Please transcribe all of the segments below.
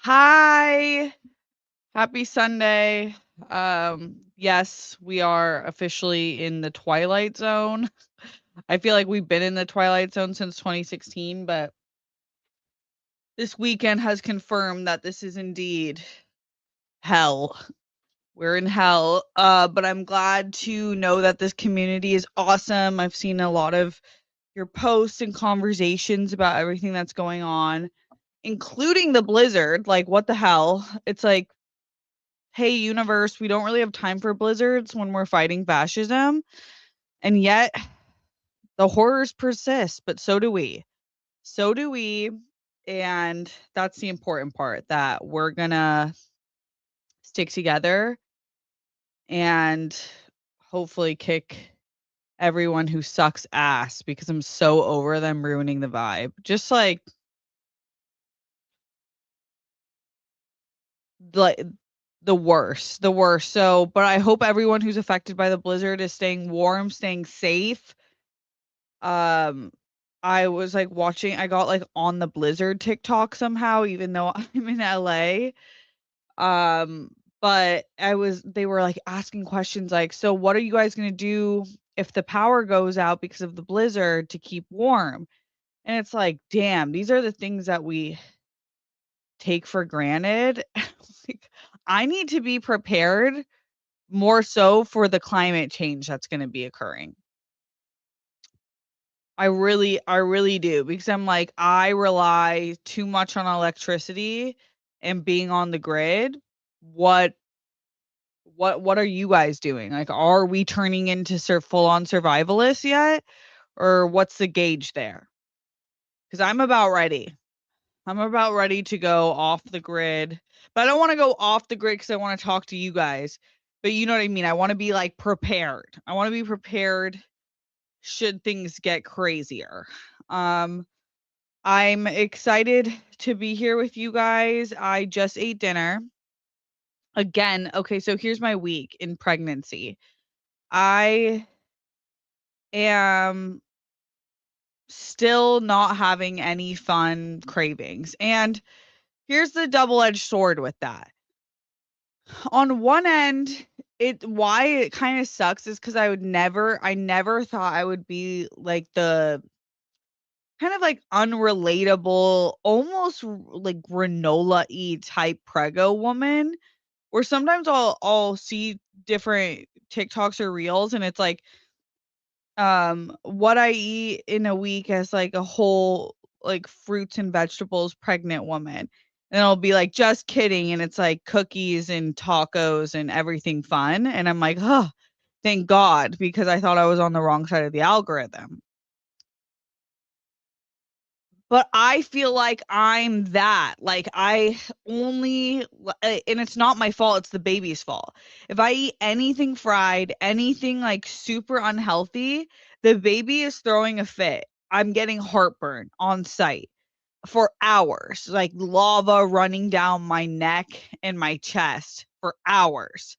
Hi. Happy Sunday. Yes, we are officially in the twilight zone. I feel like we've been in the twilight zone since 2016, but this weekend has confirmed that this is indeed hell. We're in hell. But I'm glad to know that this community is awesome. I've seen a lot of your posts and conversations about everything that's going on, including the blizzard. Like, what the hell? It's like, hey, universe, we don't really have time for blizzards when we're fighting fascism. And yet the horrors persist, but so do we. So do we. And that's the important part, that we're going to stick together and hopefully kick everyone who sucks ass, because I'm so over them ruining the vibe. Just like the worst, the worst. So, but I hope everyone who's affected by the blizzard is staying warm, staying safe. Um, I was, like, watching I got, like, on the blizzard TikTok somehow, even though I'm in LA. Um, but they were, like, asking questions like, "So what are you guys gonna do if the power goes out because of the blizzard to keep warm?" And it's like, damn, these are the things that we take for granted. Like, I need to be prepared more so for the climate change that's gonna be occurring. I really do, because I'm like, I rely too much on electricity and being on the grid. What what are you guys doing? Like, are we turning into full on survivalists yet? Or what's the gauge there? Because I'm about ready. I'm about ready to go off the grid. But I don't want to go off the grid because I want to talk to you guys. But you know what I mean? I want to be like prepared. I want to be prepared should things get crazier. Um I'm excited to be here with you guys. I just ate dinner. Again, okay, so here's my week in pregnancy. I am still not having any fun cravings. And here's the double-edged sword with that. On one end, why it kind of sucks is because I never thought I would be like the kind of like unrelatable, almost like granola-y type prego woman, where sometimes I'll see different TikToks or reels, and it's like, what I eat in a week as like a whole, like, fruits and vegetables pregnant woman. And it'll be like, just kidding, and it's like cookies and tacos and everything fun. And I'm like, oh, thank God, because I thought I was on the wrong side of the algorithm. But I feel like I'm that. Like, I only and it's not my fault, it's the baby's fault. If I eat anything fried, anything, like, super unhealthy, the baby is throwing a fit. I'm getting heartburn on site for hours, like lava running down my neck and my chest for hours,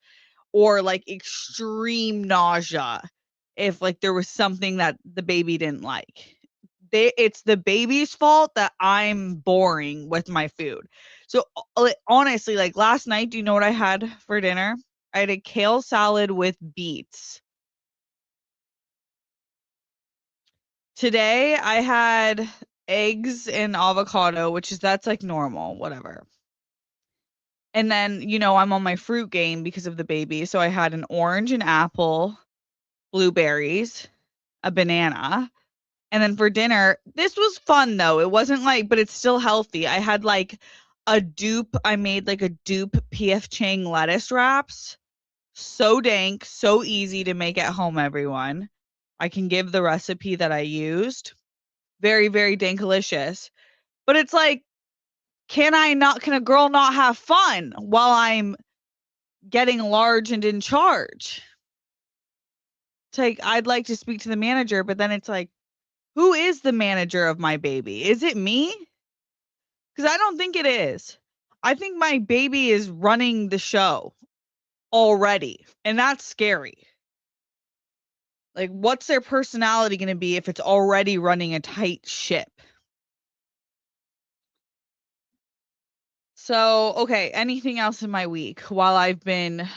or, like, extreme nausea if, like, there was something that the baby didn't like. It's the baby's fault that I'm boring with my food. So, like, honestly, like, last night, do you know what I had for dinner? I had a kale salad with beets. Today, I had eggs and avocado, that's, like, normal, whatever. And then, I'm on my fruit game because of the baby, so I had an orange, an apple, blueberries, a banana. And then for dinner, this was fun though. It wasn't like, but it's still healthy. I made like a dupe PF Chang lettuce wraps. So dank, so easy to make at home, everyone. I can give the recipe that I used. Very, very dankalicious. But it's like, can a girl not have fun while I'm getting large and in charge? It's like, I'd like to speak to the manager, but then it's like, who is the manager of my baby? Is it me? Because I don't think it is. I think my baby is running the show already, and that's scary. Like, what's their personality gonna be if it's already running a tight ship? So, okay, anything else in my week while I've been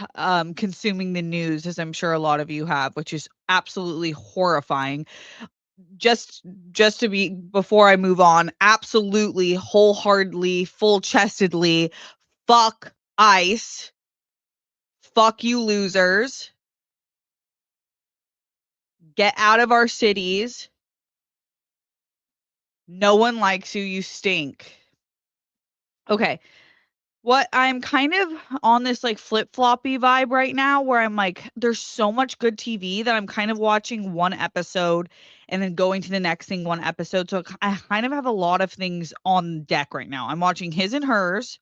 consuming the news, as I'm sure a lot of you have, which is absolutely horrifying. Just just to be before I move on, absolutely wholeheartedly, full-chestedly, fuck ICE. Fuck you losers. Get out of our cities. No one likes you, you stink. Okay. What I'm kind of on this like flip-floppy vibe right now where I'm like, there's so much good TV that I'm kind of watching one episode and then going to the next thing one episode. So I kind of have a lot of things on deck right now. I'm watching His and Hers.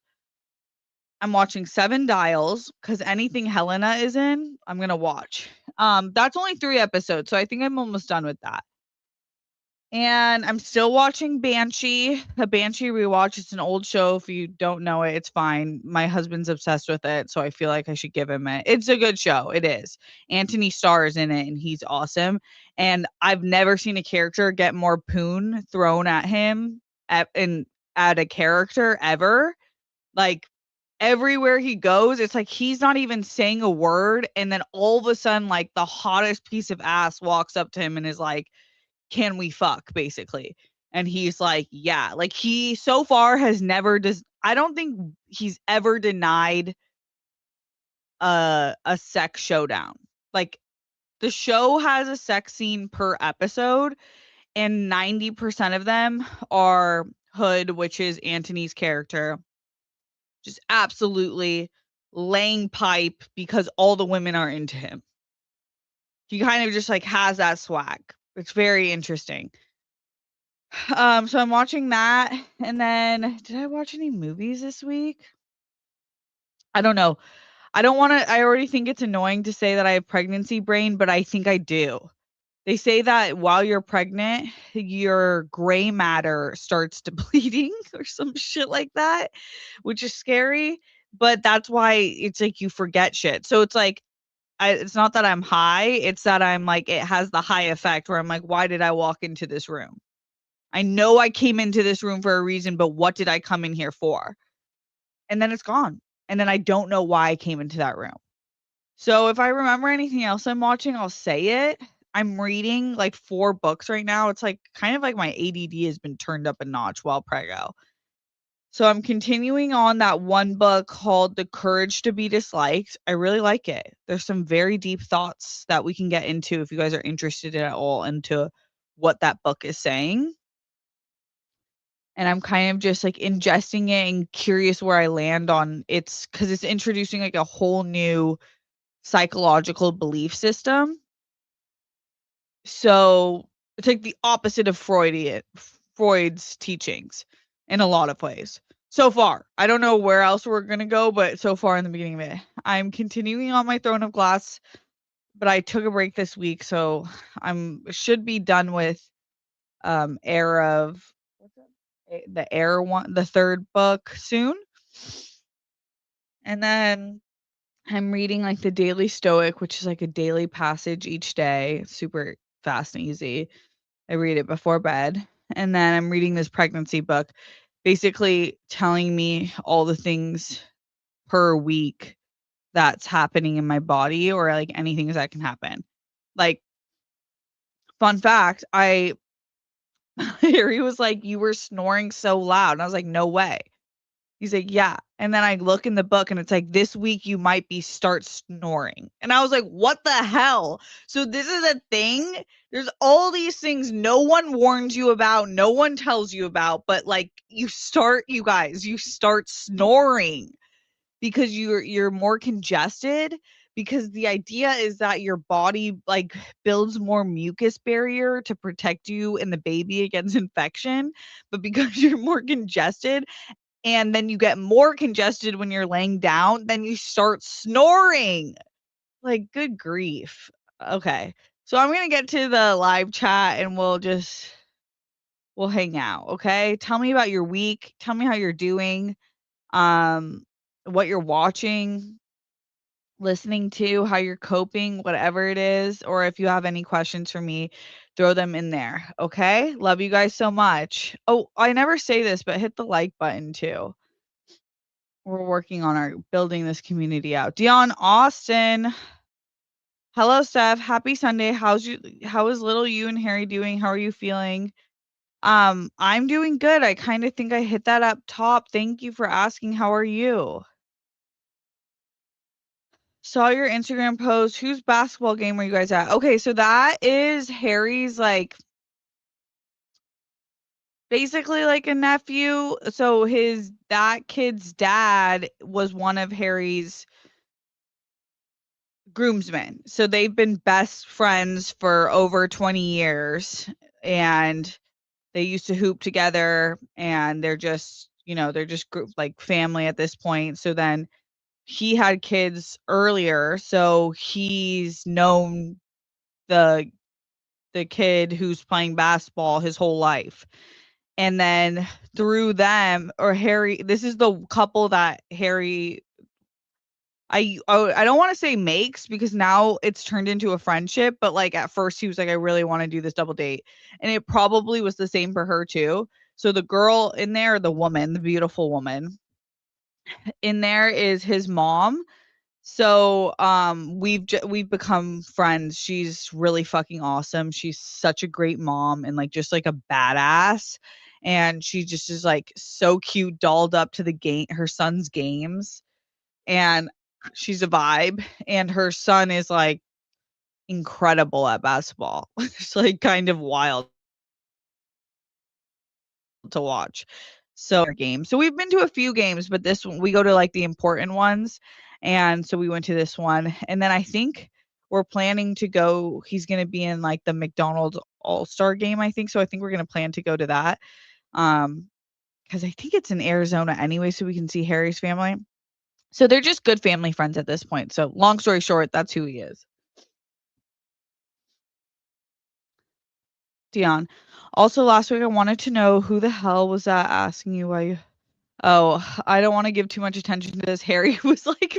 I'm watching Seven Dials because anything Helena is in, I'm gonna watch. That's only 3 episodes, so I think I'm almost done with that. And I'm still watching Banshee, a Banshee rewatch. It's an old show. If you don't know it, it's fine. My husband's obsessed with it, so I feel like I should give him it. It's a good show. It is. Anthony Starr is in it, and he's awesome. And I've never seen a character get more poon thrown at him at a character ever. Like everywhere he goes, it's like he's not even saying a word, and then all of a sudden, like the hottest piece of ass walks up to him and is like, "Can we fuck?" basically. And he's like, "Yeah." Like he so far has never I don't think he's ever denied a sex showdown. Like the show has a sex scene per episode and 90% of them are Hood, which is Anthony's character, just absolutely laying pipe because all the women are into him. He kind of just like has that swag. It's very interesting. So I'm watching that, and then did I watch any movies this week? I don't know. I already think it's annoying to say that I have pregnancy brain, but I think I do. They say that while you're pregnant, your gray matter starts depleting or some shit like that, which is scary, but that's why it's like you forget shit. So it's like it's not that I'm high, it's that I'm like it has the high effect where I'm like, "Why did I walk into this room?" I know I came into this room for a reason, but what did I come in here for? And then it's gone. And then I don't know why I came into that room. So if I remember anything else I'm watching, I'll say it. I'm reading like 4 books right now. It's like kind of like my ADD has been turned up a notch while preggo. So I'm continuing on that one book called The Courage to Be Disliked. I really like it. There's some very deep thoughts that we can get into if you guys are interested at all into what that book is saying. And I'm kind of just, like, ingesting it and curious where I land on because it's introducing, like, a whole new psychological belief system. So, it's like the opposite of Freud's teachings in a lot of ways. So far. I don't know where else we're gonna go, but so far in the beginning of it. I'm continuing on my Throne of Glass, but I took a break this week, so should be done with, Heir of the Heir one, the 3rd book soon. And then I'm reading like the Daily Stoic, which is like a daily passage each day, super fast and easy. I read it before bed. And then I'm reading this pregnancy book, basically telling me all the things per week that's happening in my body or like anything that can happen. Like, fun fact, Harry was like, "You were snoring so loud." And I was like, "No way." He's like, "Yeah." And then I look in the book and it's like, "This week you might be start snoring." And I was like, "What the hell?" So this is a thing? There's all these things no one warns you about, no one tells you about, but like you start snoring because you're more congested because the idea is that your body like builds more mucus barrier to protect you and the baby against infection, but because you're more congested and then you get more congested when you're laying down, then you start snoring. Like, good grief. Okay. So I'm gonna get to the live chat and we'll hang out, okay? Tell me about your week. Tell me how you're doing, um, what you're watching, listening to, how you're coping, whatever it is, or if you have any questions for me, throw them in there, okay? Love you guys so much. Oh, I never say this, but hit the like button too. We're working on our building this community out. Dion Austin. Hello, Steph. Happy Sunday. How is little you and Harry doing? How are you feeling? I'm doing good. I kind of think I hit that up top. Thank you for asking. How are you? Saw your Instagram post. Whose basketball game were you guys at? Okay, so that is Harry's like basically like a nephew. So that kid's dad was one of Harry's groomsmen. So they've been best friends for over 20 years and they used to hoop together and they're just group like family at this point. So then he had kids earlier, so he's known the the kid who's playing basketball his whole life. And then through them or Harry, this is the couple that Harry I don't wanna say makes because now it's turned into a friendship, but, like, at first he was like, "I really wanna do this double date," and it probably was the same for her too. So the girl in there, the woman, the beautiful woman in there is his mom. So, we've become friends. She's really fucking awesome. She's such a great mom and, like, just, like, a badass, and she just is, like, so cute, dolled up to her son's games, and she's a vibe, and her son is, like, incredible at basketball. It's, like, kind of wild to watch. So our games. So we've been to a few games, but this one we go to, like, the important ones, and so we went to this one, and then I think we're planning to go he's gonna be in, like, the McDonald's All-Star game, I think, so I think we're gonna plan to go to that, um, because I think it's in Arizona anyway, so we can see Harry's family. So they're just good family friends at this point, so long story short, that's who he is. Dion. Also, last week I wanted to know who the hell was that asking you why you Oh, I don't wanna give too much attention to this. Harry was like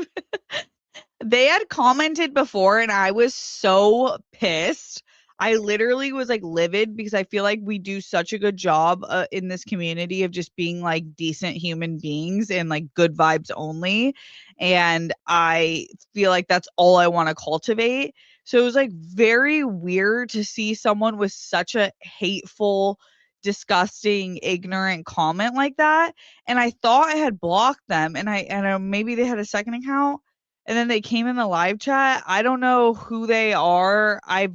they had commented before and I was so pissed. I literally was, like, livid because I feel like we do such a good job, in this community of just being, like, decent human beings and, like, good vibes only, and I feel like that's all I wanna cultivate. So it was, like, very weird to see someone with such a hateful, disgusting, ignorant comment like that, and I thought I had blocked them, and maybe they had a second account, and then they came in the live chat. I don't know who they are. I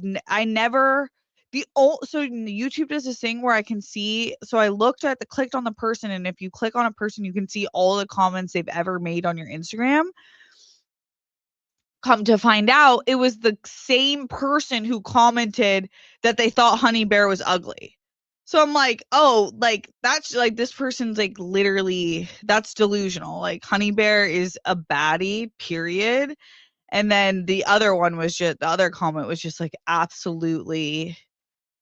never so YouTube does this thing where I can see so I clicked on the person, and if you click on a person, you can see all the comments they've ever made on your Instagram. Come to find out, it was the same person who commented that they thought Honey Bear was ugly. So I'm like, "Oh, like, that's like, this person's, like, literally that's delusional. Like, Honey Bear is a baddie, period." And then the other comment was just, like, absolutely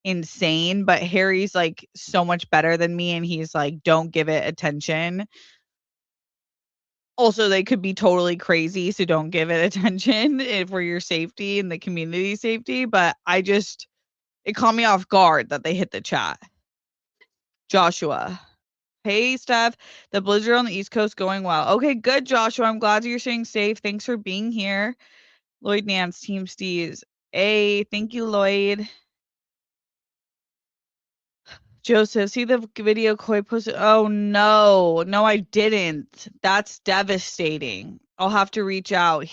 insane, but Harry's, like, so much better than me, and he's like, "Don't give it attention." Also, they could be totally crazy, so don't give it attention for your safety and the community safety, but it caught me off guard that they hit the chat. Joshua. Hey, Steph. The blizzard on the East Coast going well. Okay, good, Joshua. I'm glad you're staying safe. Thanks for being here. Lloyd Nance, Team Steez. Hey, thank you, Lloyd. Joseph, see the video Koi posted? Oh no, no, I didn't. That's devastating. I'll have to reach out.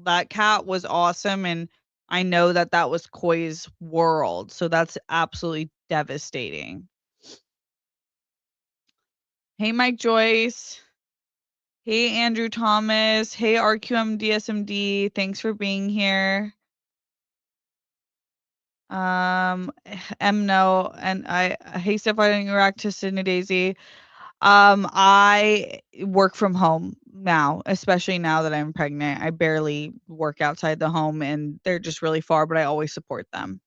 That cat was awesome, and I know that that was Koi's world, so that's absolutely devastating. Hey, Mike Joyce. Hey, Andrew Thomas. Hey, RQM Thanks for being here. No, and hey, Steph, I didn't react to Sydney Daisy. I work from home now, especially now that I'm pregnant. I barely work outside the home and they're just really far, but I always support them.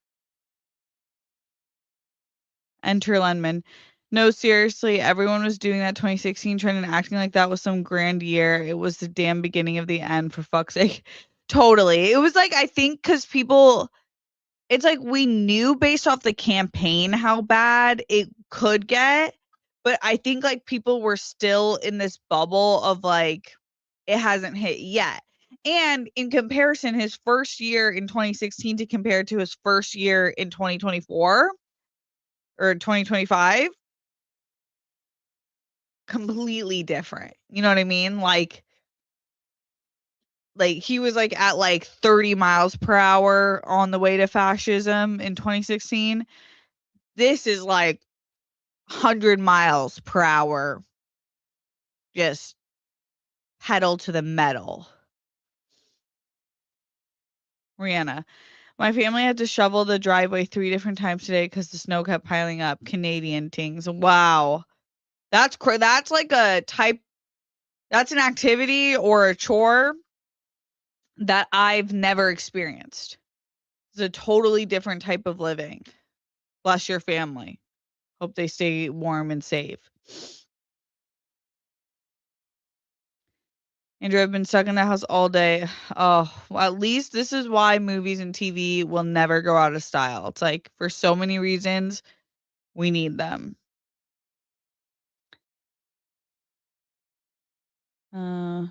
Enter Lenman. No, seriously, everyone was doing that 2016 trend and acting like that was some grand year. It was the damn beginning of the end, for fuck's sake. Totally. It was like, I think because people, it's like we knew based off the campaign how bad it could get, But I think, like, people were still in this bubble of, like, it hasn't hit yet. And in comparison, his first year in 2016 to compare to his first year in 2024 or 2025, completely different. You know what I mean? Like he was like at like 30 miles per hour on the way to fascism in 2016. This is like 100 miles per hour, just pedal to the metal. Rihanna, my family had to shovel the driveway 3 different times today because the snow kept piling up. Canadian things. Wow. That's like a type, that's an activity or a chore that I've never experienced. It's a totally different type of living. Bless your family. Hope they stay warm and safe. Andrew, I've been stuck in the house all day. Oh, well, at least this is why movies and TV will never go out of style. It's like for so many reasons, we need them. Uh,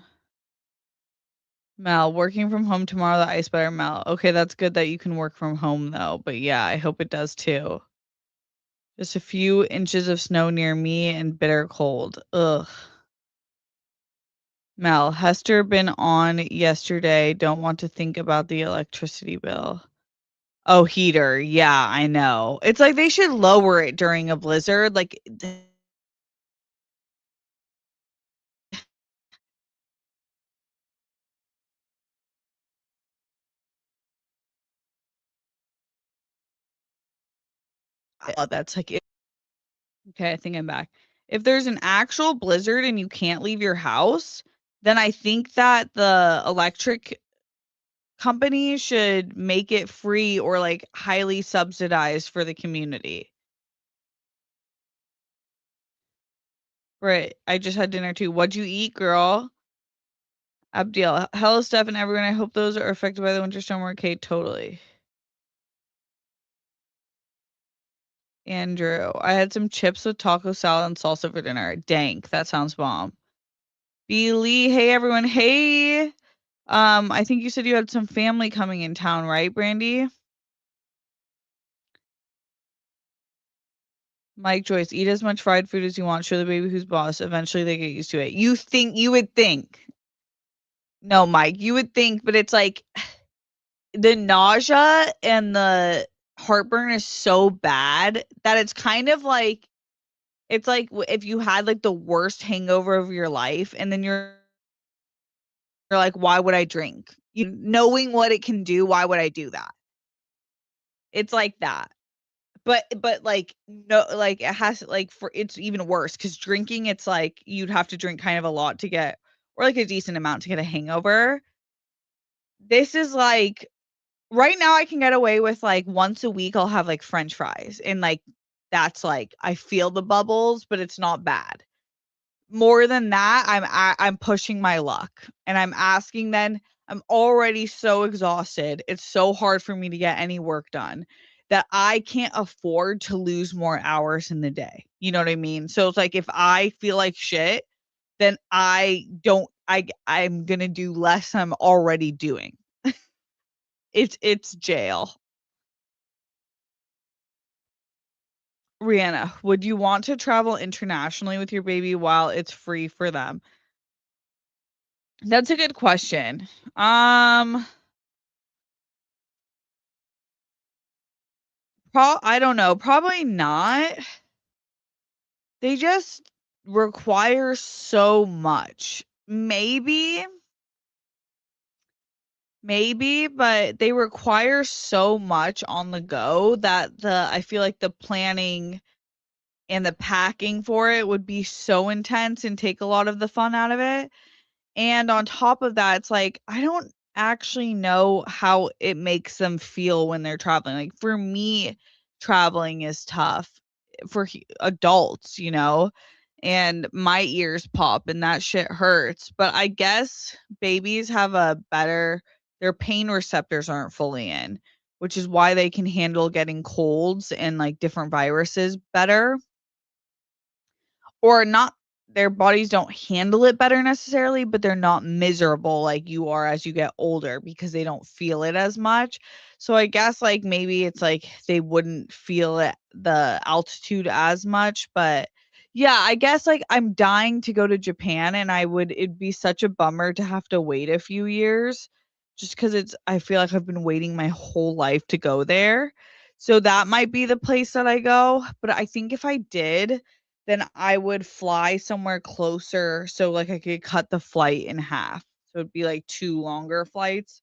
Mel, working from home tomorrow, the ice better melt. Okay, that's good that you can work from home though. But yeah, I hope it does too. Just a few inches of snow near me and bitter cold. Ugh. Mel, Hester been on yesterday. Don't want to think about the electricity bill. Oh, heater. Yeah, I know. It's like they should lower it during a blizzard. Like, that's like, okay, I think I'm back. If there's an actual blizzard and you can't leave your house, then I think that the electric company should make it free or like highly subsidized for the community. Right. I just had dinner too. What'd you eat, girl? Abdiel. Hello, Steph and everyone. I hope those are affected by the winter storm. Okay, totally. Andrew. I had some chips with taco salad and salsa for dinner. Dank. That sounds bomb. B. Lee. Hey, everyone. Hey. I think you said you had some family coming in town, right, Brandy? Mike Joyce, eat as much fried food as you want. Show the baby who's boss. Eventually they get used to it. You would think. No, Mike, you would think, but it's like the nausea and the heartburn is so bad that it's kind of like it's like if you had like the worst hangover of your life and then you're like, why would I drink? You knowing what it can do, why would I do that? It's like that. But like no like it has like for it's even worse because drinking it's like you'd have to drink kind of a lot to get or like a decent amount to get a hangover. This is like right now I can get away with like once a week I'll have like French fries and like that's like I feel the bubbles, but it's not bad. More than that, I'm pushing my luck and I'm asking then I'm already so exhausted. It's so hard for me to get any work done that I can't afford to lose more hours in the day. You know what I mean? So it's like if I feel like shit, then I'm going to do less than I'm already doing. It's jail. Rihanna, would you want to travel internationally with your baby while it's free for them? That's a good question. I don't know, probably not. They just require so much. Maybe, but they require so much on the go that I feel like the planning and the packing for it would be so intense and take a lot of the fun out of it. And on top of that, it's like, I don't actually know how it makes them feel when they're traveling. Like for me, traveling is tough for adults, you know, and my ears pop and that shit hurts. But I guess babies have their pain receptors aren't fully in, which is why they can handle getting colds and like different viruses better. or not their bodies don't handle it better necessarily, but they're not miserable like you are as you get older because they don't feel it as much. So I guess, like, maybe it's like they wouldn't feel it the altitude as much, but yeah, I guess, like, I'm dying to go to Japan, and it'd be such a bummer to have to wait a few years just 'cause I feel like I've been waiting my whole life to go there. So that might be the place that I go, but I think if I did, then I would fly somewhere closer so, like, I could cut the flight in half. So it'd be, like, 2 longer flights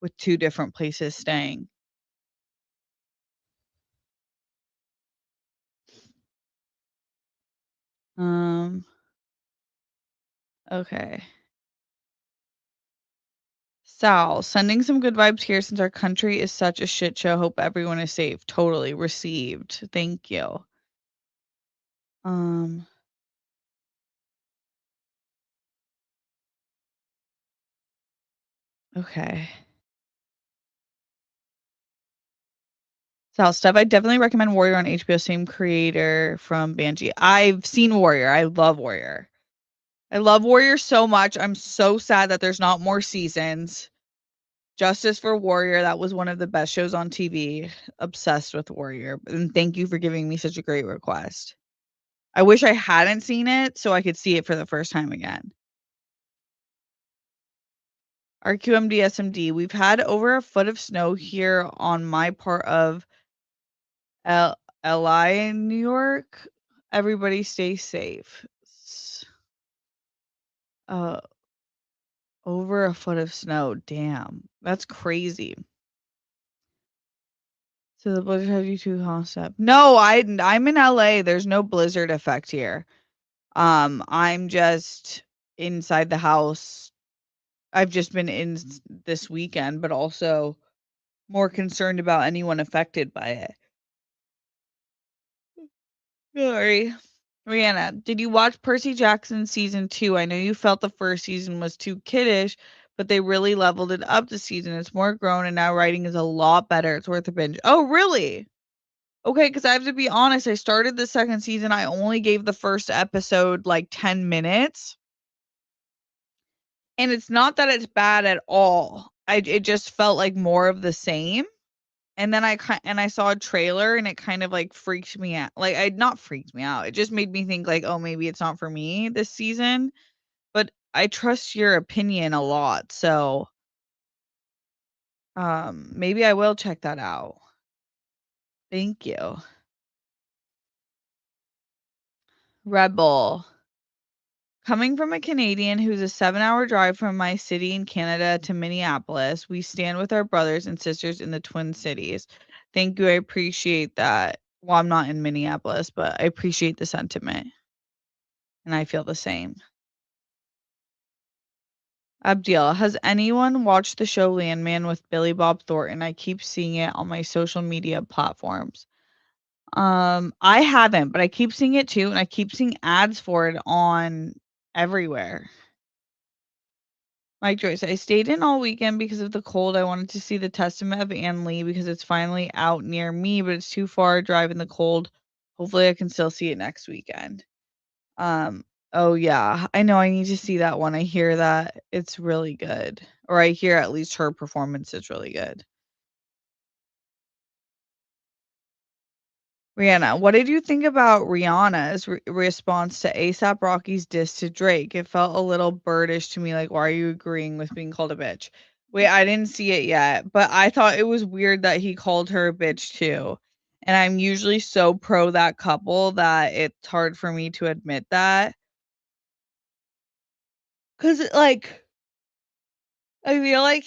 with 2 different places staying. Um, okay. Sal, sending some good vibes here since our country is such a shit show. Hope everyone is safe. Totally received. Thank you. Um, okay. Sal, Steph, I definitely recommend Warrior on HBO, same creator from Banshee. I've seen Warrior. I love Warrior. I love Warrior so much. I'm so sad that there's not more seasons. Justice for Warrior, that was one of the best shows on TV. Obsessed with Warrior. And thank you for giving me such a great request. I wish I hadn't seen it so I could see it for the first time again. RQMDSMD, we've had over a foot of snow here on my part of LI in New York. Everybody stay safe. Uh, over a foot of snow. Damn. That's crazy. So the blizzard has you too concept. No, I'm in LA. There's no blizzard effect here. I'm just inside the house. I've just been in this weekend, but also more concerned about anyone affected by it. Sorry. Rihanna, did you watch Percy Jackson season 2? I know you felt the first season was too kiddish, but they really leveled it up this season. It's more grown and now writing is a lot better. It's worth a binge. Oh, really? Okay, because I have to be honest, I started the second season. I only gave the first episode like 10 minutes. And it's not that it's bad at all. It just felt like more of the same. And then I saw a trailer and it kind of like freaked me out. Like I not freaked me out. It just made me think like, oh, maybe it's not for me this season. But I trust your opinion a lot. So maybe I will check that out. Thank you. Red Bull. Coming from a Canadian who's a 7-hour drive from my city in Canada to Minneapolis, we stand with our brothers and sisters in the Twin Cities. Thank you. I appreciate that. Well, I'm not in Minneapolis, but I appreciate the sentiment. And I feel the same. Abdiel, has anyone watched the show Landman with Billy Bob Thornton? I keep seeing it on my social media platforms. I haven't, but I keep seeing it too, and I keep seeing ads for it on everywhere. Mike Joyce, I stayed in all weekend because of the cold. I wanted to see the Testament of Ann Lee because it's finally out near me, but it's too far to drive in the cold. Hopefully I can still see it next weekend. Um, oh yeah, I know I need to see that one. I hear that it's really good. Or I hear at least her performance is really good. Rihanna, what did you think about Rihanna's response to ASAP Rocky's diss to Drake? It felt a little birdish to me, like, why are you agreeing with being called a bitch? Wait, I didn't see it yet, but I thought it was weird that he called her a bitch too. And I'm usually so pro that couple that it's hard for me to admit that. Cause like I feel like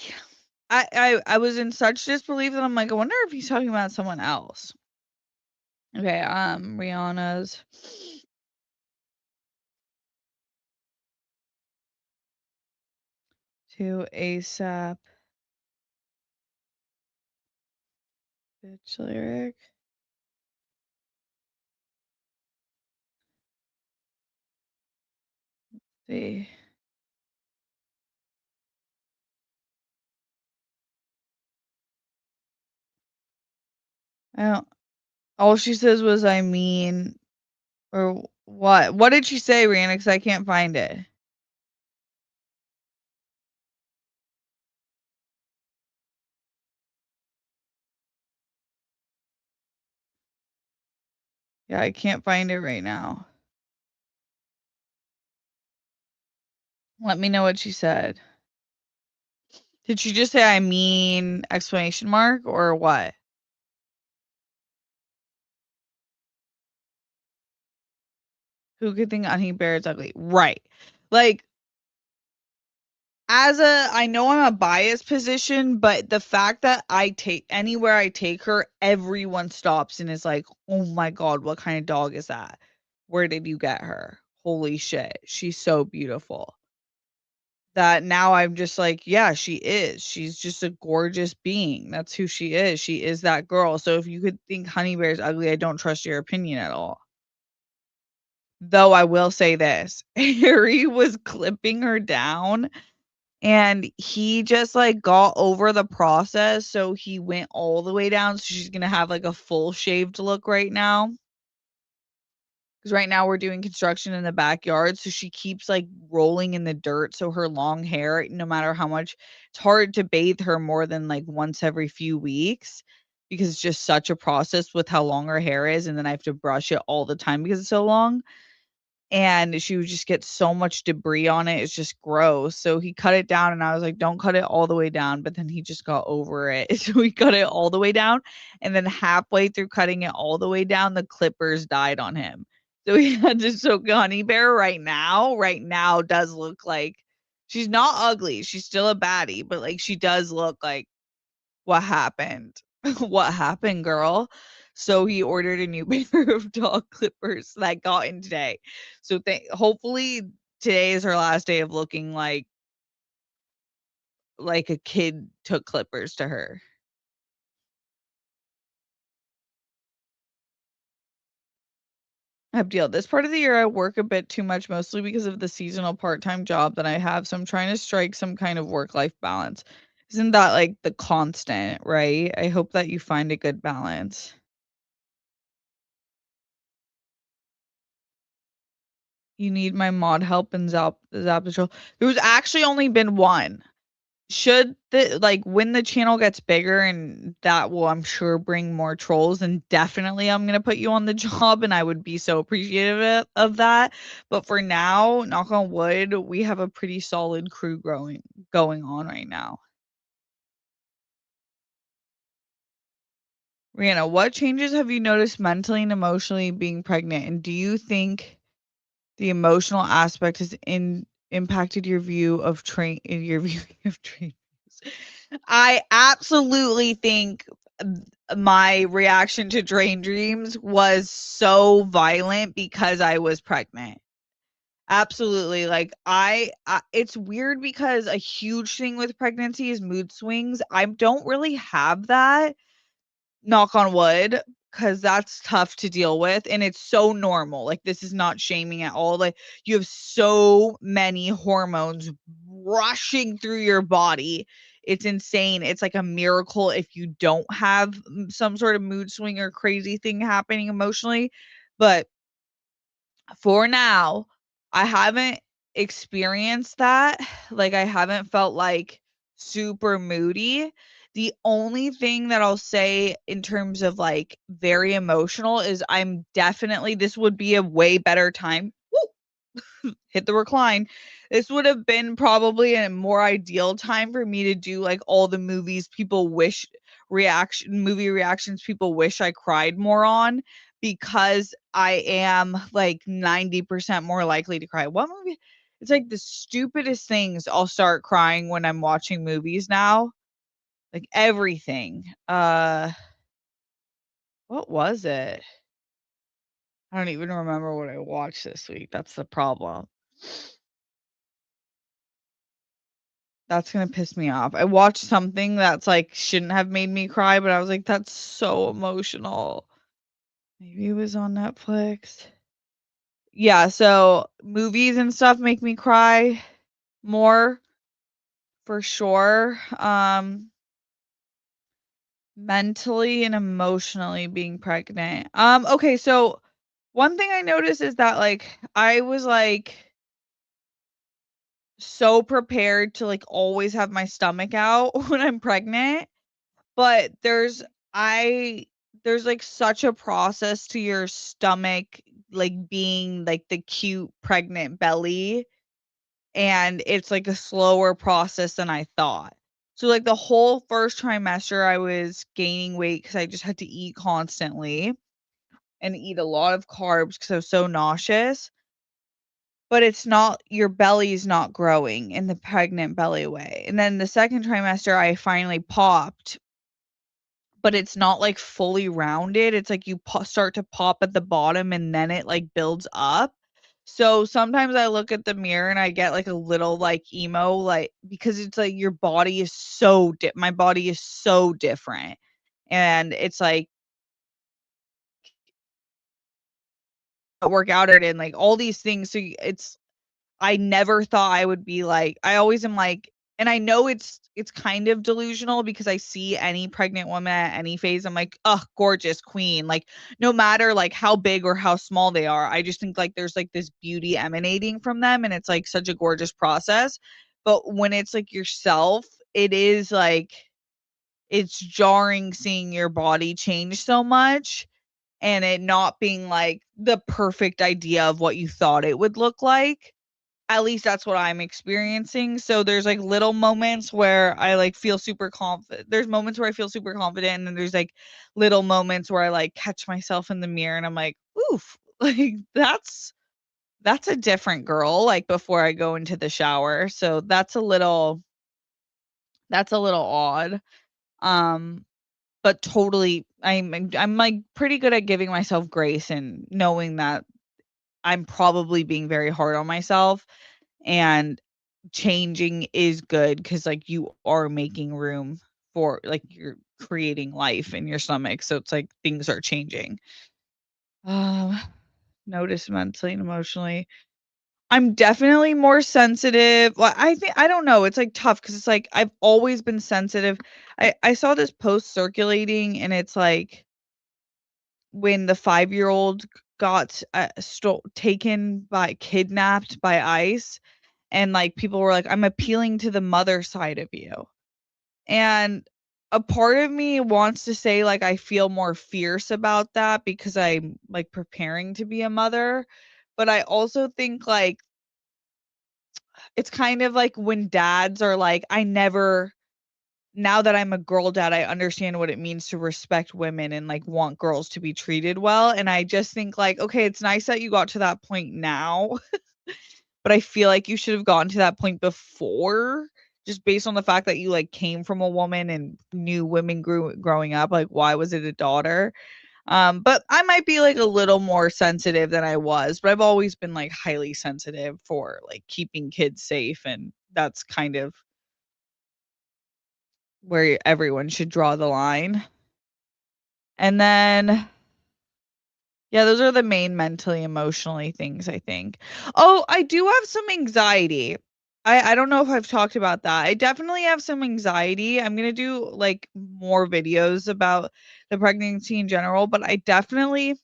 I was in such disbelief that I'm like, I wonder if he's talking about someone else. Okay, Rihanna's to ASAP bitch lyric. See. I don't all she says was I mean Or what? What did she say, Rihanna? 'Cause I can't find it. Yeah, I can't find it right now. Let me know what she said. Did she just say, "I mean," exclamation mark, or what? Who could think Honey Bear is ugly? Right. Like, I know I'm a biased position, but the fact that I take anywhere I take her, everyone stops and is like, "Oh my god, what kind of dog is that? Where did you get her? Holy shit, she's so beautiful." That now I'm just like, yeah, she is. She's just a gorgeous being. That's who she is. She is that girl. So if you could think Honey Bear is ugly, I don't trust your opinion at all. Though I will say this, Harry was clipping her down and he just, like, got over the process, so he went all the way down, so she's gonna have, like, a full shaved look right now. 'Cause right now we're doing construction in the backyard, so she keeps, like, rolling in the dirt, so her long hair, no matter how much it's hard to bathe her more than, like, once every few weeks, because it's just such a process with how long her hair is, and then I have to brush it all the time because it's so long. And she would just get so much debris on it, it's just gross, so he cut it down, and I was like, "Don't cut it all the way down," but then he just got over it, so we cut it all the way down, and then halfway through cutting it all the way down, the clippers died on him. So he had to so Honey Bear right now does look like she's not ugly, she's still a baddie, but, like, she does look like what happened? What happened, girl? So he ordered a new pair of dog clippers that got in today. So hopefully today is her last day of looking like a kid took clippers to her. Abdeel, this part of the year I work a bit too much, mostly because of the seasonal part-time job that I have. So I'm trying to strike some kind of work-life balance. Isn't that like the constant, right? I hope that you find a good balance. You need my mod help in Zap Patrol. There's actually only been one. Should the like, when the channel gets bigger and that will, I'm sure, bring more trolls, and definitely I'm gonna put you on the job, and I would be so appreciative of that. But for now, knock on wood, we have a pretty solid crew going on right now. Rihanna, what changes have you noticed mentally and emotionally being pregnant? And do you think the emotional aspect has impacted your view of your view of train? I absolutely think my reaction to Drain Dreams was so violent because I was pregnant. Absolutely. Like I it's weird because a huge thing with pregnancy is mood swings. I don't really have that, knock on wood, because that's tough to deal with, and it's so normal. Like, this is not shaming at all. Like, you have so many hormones rushing through your body. It's insane. It's like a miracle if you don't have some sort of mood swing or crazy thing happening emotionally. But for now, I haven't experienced that. Like, I haven't felt, like, super moody. The only thing that I'll say in terms of, like, very emotional is I'm definitely this would be a way better time hit the recline. This would have been probably a more ideal time for me to do, like, all the movie reactions people wish I cried more on, because I am, like, 90% more likely to cry. What movie? It's, like, the stupidest things I'll start crying when I'm watching movies now, like, everything. What was it? I don't even remember what I watched this week, that's the problem. That's gonna piss me off. I watched something that's, like, shouldn't have made me cry, but I was like, "That's so emotional." Maybe it was on Netflix. Yeah, so movies and stuff make me cry more, for sure. Mentally and emotionally being pregnant. Okay, so one thing I noticed is that, like, I was, like, so prepared to, like, always have my stomach out when I'm pregnant, but I there's, like, such a process to your stomach, like, being, like, the cute pregnant belly, and it's, like, a slower process than I thought. So, like, the whole first trimester, I was gaining weight because I just had to eat constantly and eat a lot of carbs because I was so nauseous. But it's not your belly is not growing in the pregnant belly way. And then the second trimester, I finally popped, but it's not, like, fully rounded. It's like you start to pop at the bottom and then it, like, builds up. So sometimes I look at the mirror and I get, like, a little, like, emo, like because it's like your body is so my body is so different. And it's like work out it and, like, all these things. So it's I never thought I would be like I always am like and I know it's kind of delusional because I see any pregnant woman at any phase, I'm like, "Ugh, gorgeous queen." Like, no matter, like, how big or how small they are, I just think, like, there's, like, this beauty emanating from them, and it's, like, such a gorgeous process. But when it's, like, yourself, it is, like it's jarring seeing your body change so much and it not being, like, the perfect idea of what you thought it would look like. At least that's what I'm experiencing. So there's, like, little moments where I, like, feel super confident. There's moments where I feel super confident, and then there's, like, little moments where I, like, catch myself in the mirror and I'm like, "Oof." Like, that's a different girl, like, before I go into the shower. So that's a little odd. Um, but totally I'm, like, pretty good at giving myself grace and knowing that I'm probably being very hard on myself, and changing is good because, like, you are making room for like, you're creating life in your stomach, so it's like things are changing. Um, notice mentally and emotionally. I'm definitely more sensitive. Well, I think I don't know, it's, like, tough because it's, like, I've always been sensitive. I saw this post circulating, and it's, like, when the five-year-old got, taken by kidnapped by ICE, and, like, people were like, "I'm appealing to the mother side of you." And a part of me wants to say, like, I feel more fierce about that because I'm, like, preparing to be a mother, but I also think, like, it's kind of like when dads are like, "I never now that I'm a girl dad, I understand what it means to respect women and, like, want girls to be treated well," and I just think, like, "Okay, it's nice that you got to that point now." But I feel like you should have gotten to that point before, just based on the fact that you, like, came from a woman and knew women growing up, like, why was it a daughter? But I might be, like, a little more sensitive than I was, but I've always been, like, highly sensitive for, like, keeping kids safe, and that's kind of where everyone should draw the line. And then yeah, those are the main mentally, emotionally things, I think. Oh, I do have some anxiety. I don't know if I've talked about that. I definitely have some anxiety. I'm gonna do, like, more videos about the pregnancy in general, but I definitely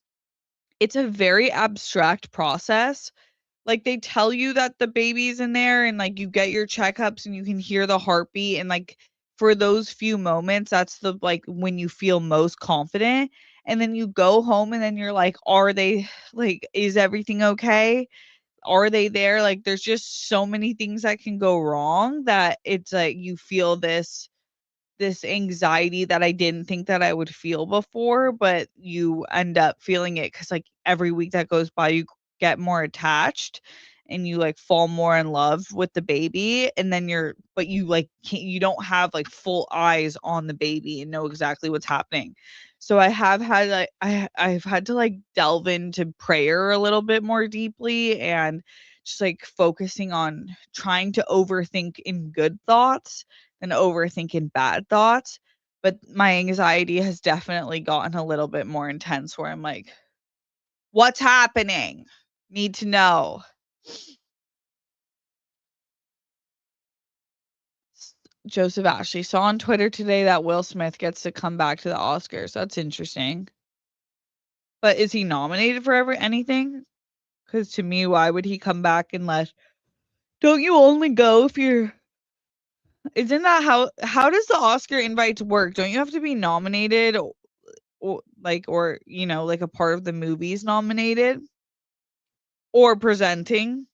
it's a very abstract process. Like, they tell you that the baby's in there and, like, you get your checkups and you can hear the heartbeat and, like, for those few moments, that's the like, when you feel most confident, and then you go home and then you're like, "Are they like, is everything okay? Are they there?" Like, there's just so many things that can go wrong that it's like you feel this anxiety that I didn't think that I would feel before, but you end up feeling it because, like, every week that goes by, you get more attached and you, like, fall more in love with the baby, and then you, like, you don't have, like, full eyes on the baby and know exactly what's happening. So I have had, like I've had to, like, delve into prayer a little bit more deeply and just, like, focusing on trying to overthink in good thoughts and overthinking bad thoughts, but my anxiety has definitely gotten a little bit more intense where I'm like, "What's happening? Need to know." S Joseph Ashley saw on Twitter today that Will Smith gets to come back to the Oscars. That's interesting. But is he nominated for anything? Because to me, why would he come back unless don't you only go if you're isn't that how does the Oscar invites work? Don't you have to be nominated or like a part of the movies nominated or presenting?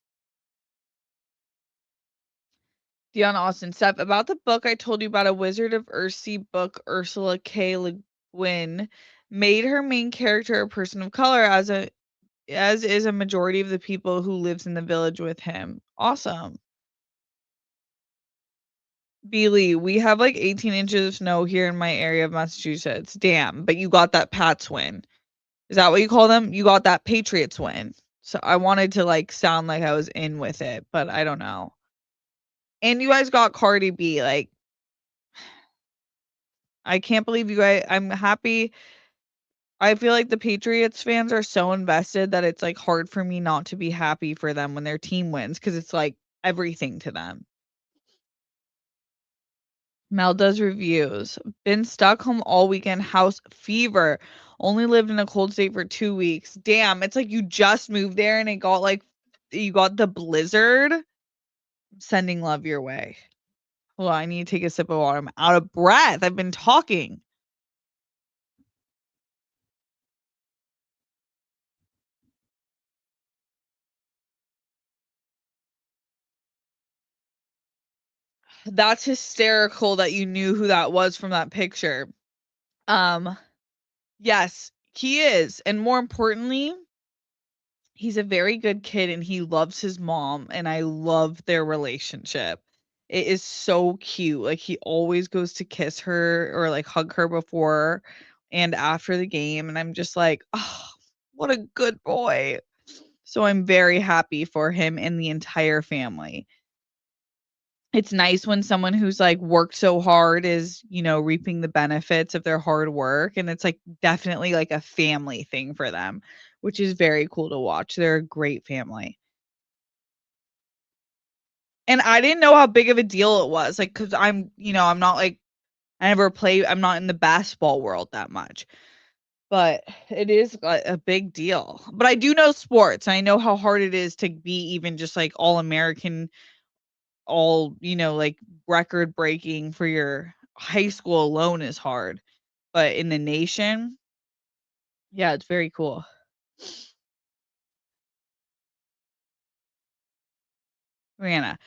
Dion Austin, Steph, about the book I told you about, a Wizard of Earthsea book, Ursula K. Le Guin made her main character a person of color as is a majority of the people who lives in the village with him. Awesome. Beely, we have like 18 inches of snow here in my area of Massachusetts. Damn, but you got that Pats win. Is that what you call them? You got that Patriots win. So I wanted to like sound like I was in with it, but I don't know. And you guys got Cardi B. Like, I can't believe you guys. I'm happy. I feel like the Patriots fans are so invested that it's like hard for me not to be happy for them when their team wins because it's like everything to them. Mel does reviews. Been stuck home all weekend. House fever. Only lived in a cold state for 2 weeks. Damn, it's like you just moved there and it got like you got the blizzard. Sending love your way. Hold on, I need to take a sip of water. I'm out of breath. I've been talking. That's hysterical that you knew who that was from that picture. Um, yes, he is. And more importantly, he's a very good kid and he loves his mom and I love their relationship. It is so cute. Like he always goes to kiss her or like hug her before and after the game and I'm just like, "Oh, what a good boy." So I'm very happy for him and the entire family. It's nice when someone who's like worked so hard is, reaping the benefits of their hard work. And it's like definitely like a family thing for them, which is very cool to watch. They're a great family. And I didn't know how big of a deal it was. Like, cause I'm not like, I'm not in the basketball world that much, but it is a big deal. But I do know sports. I know how hard it is to be even just like all American like record breaking for your high school alone is hard. But in the nation, yeah, it's very cool. Rihanna,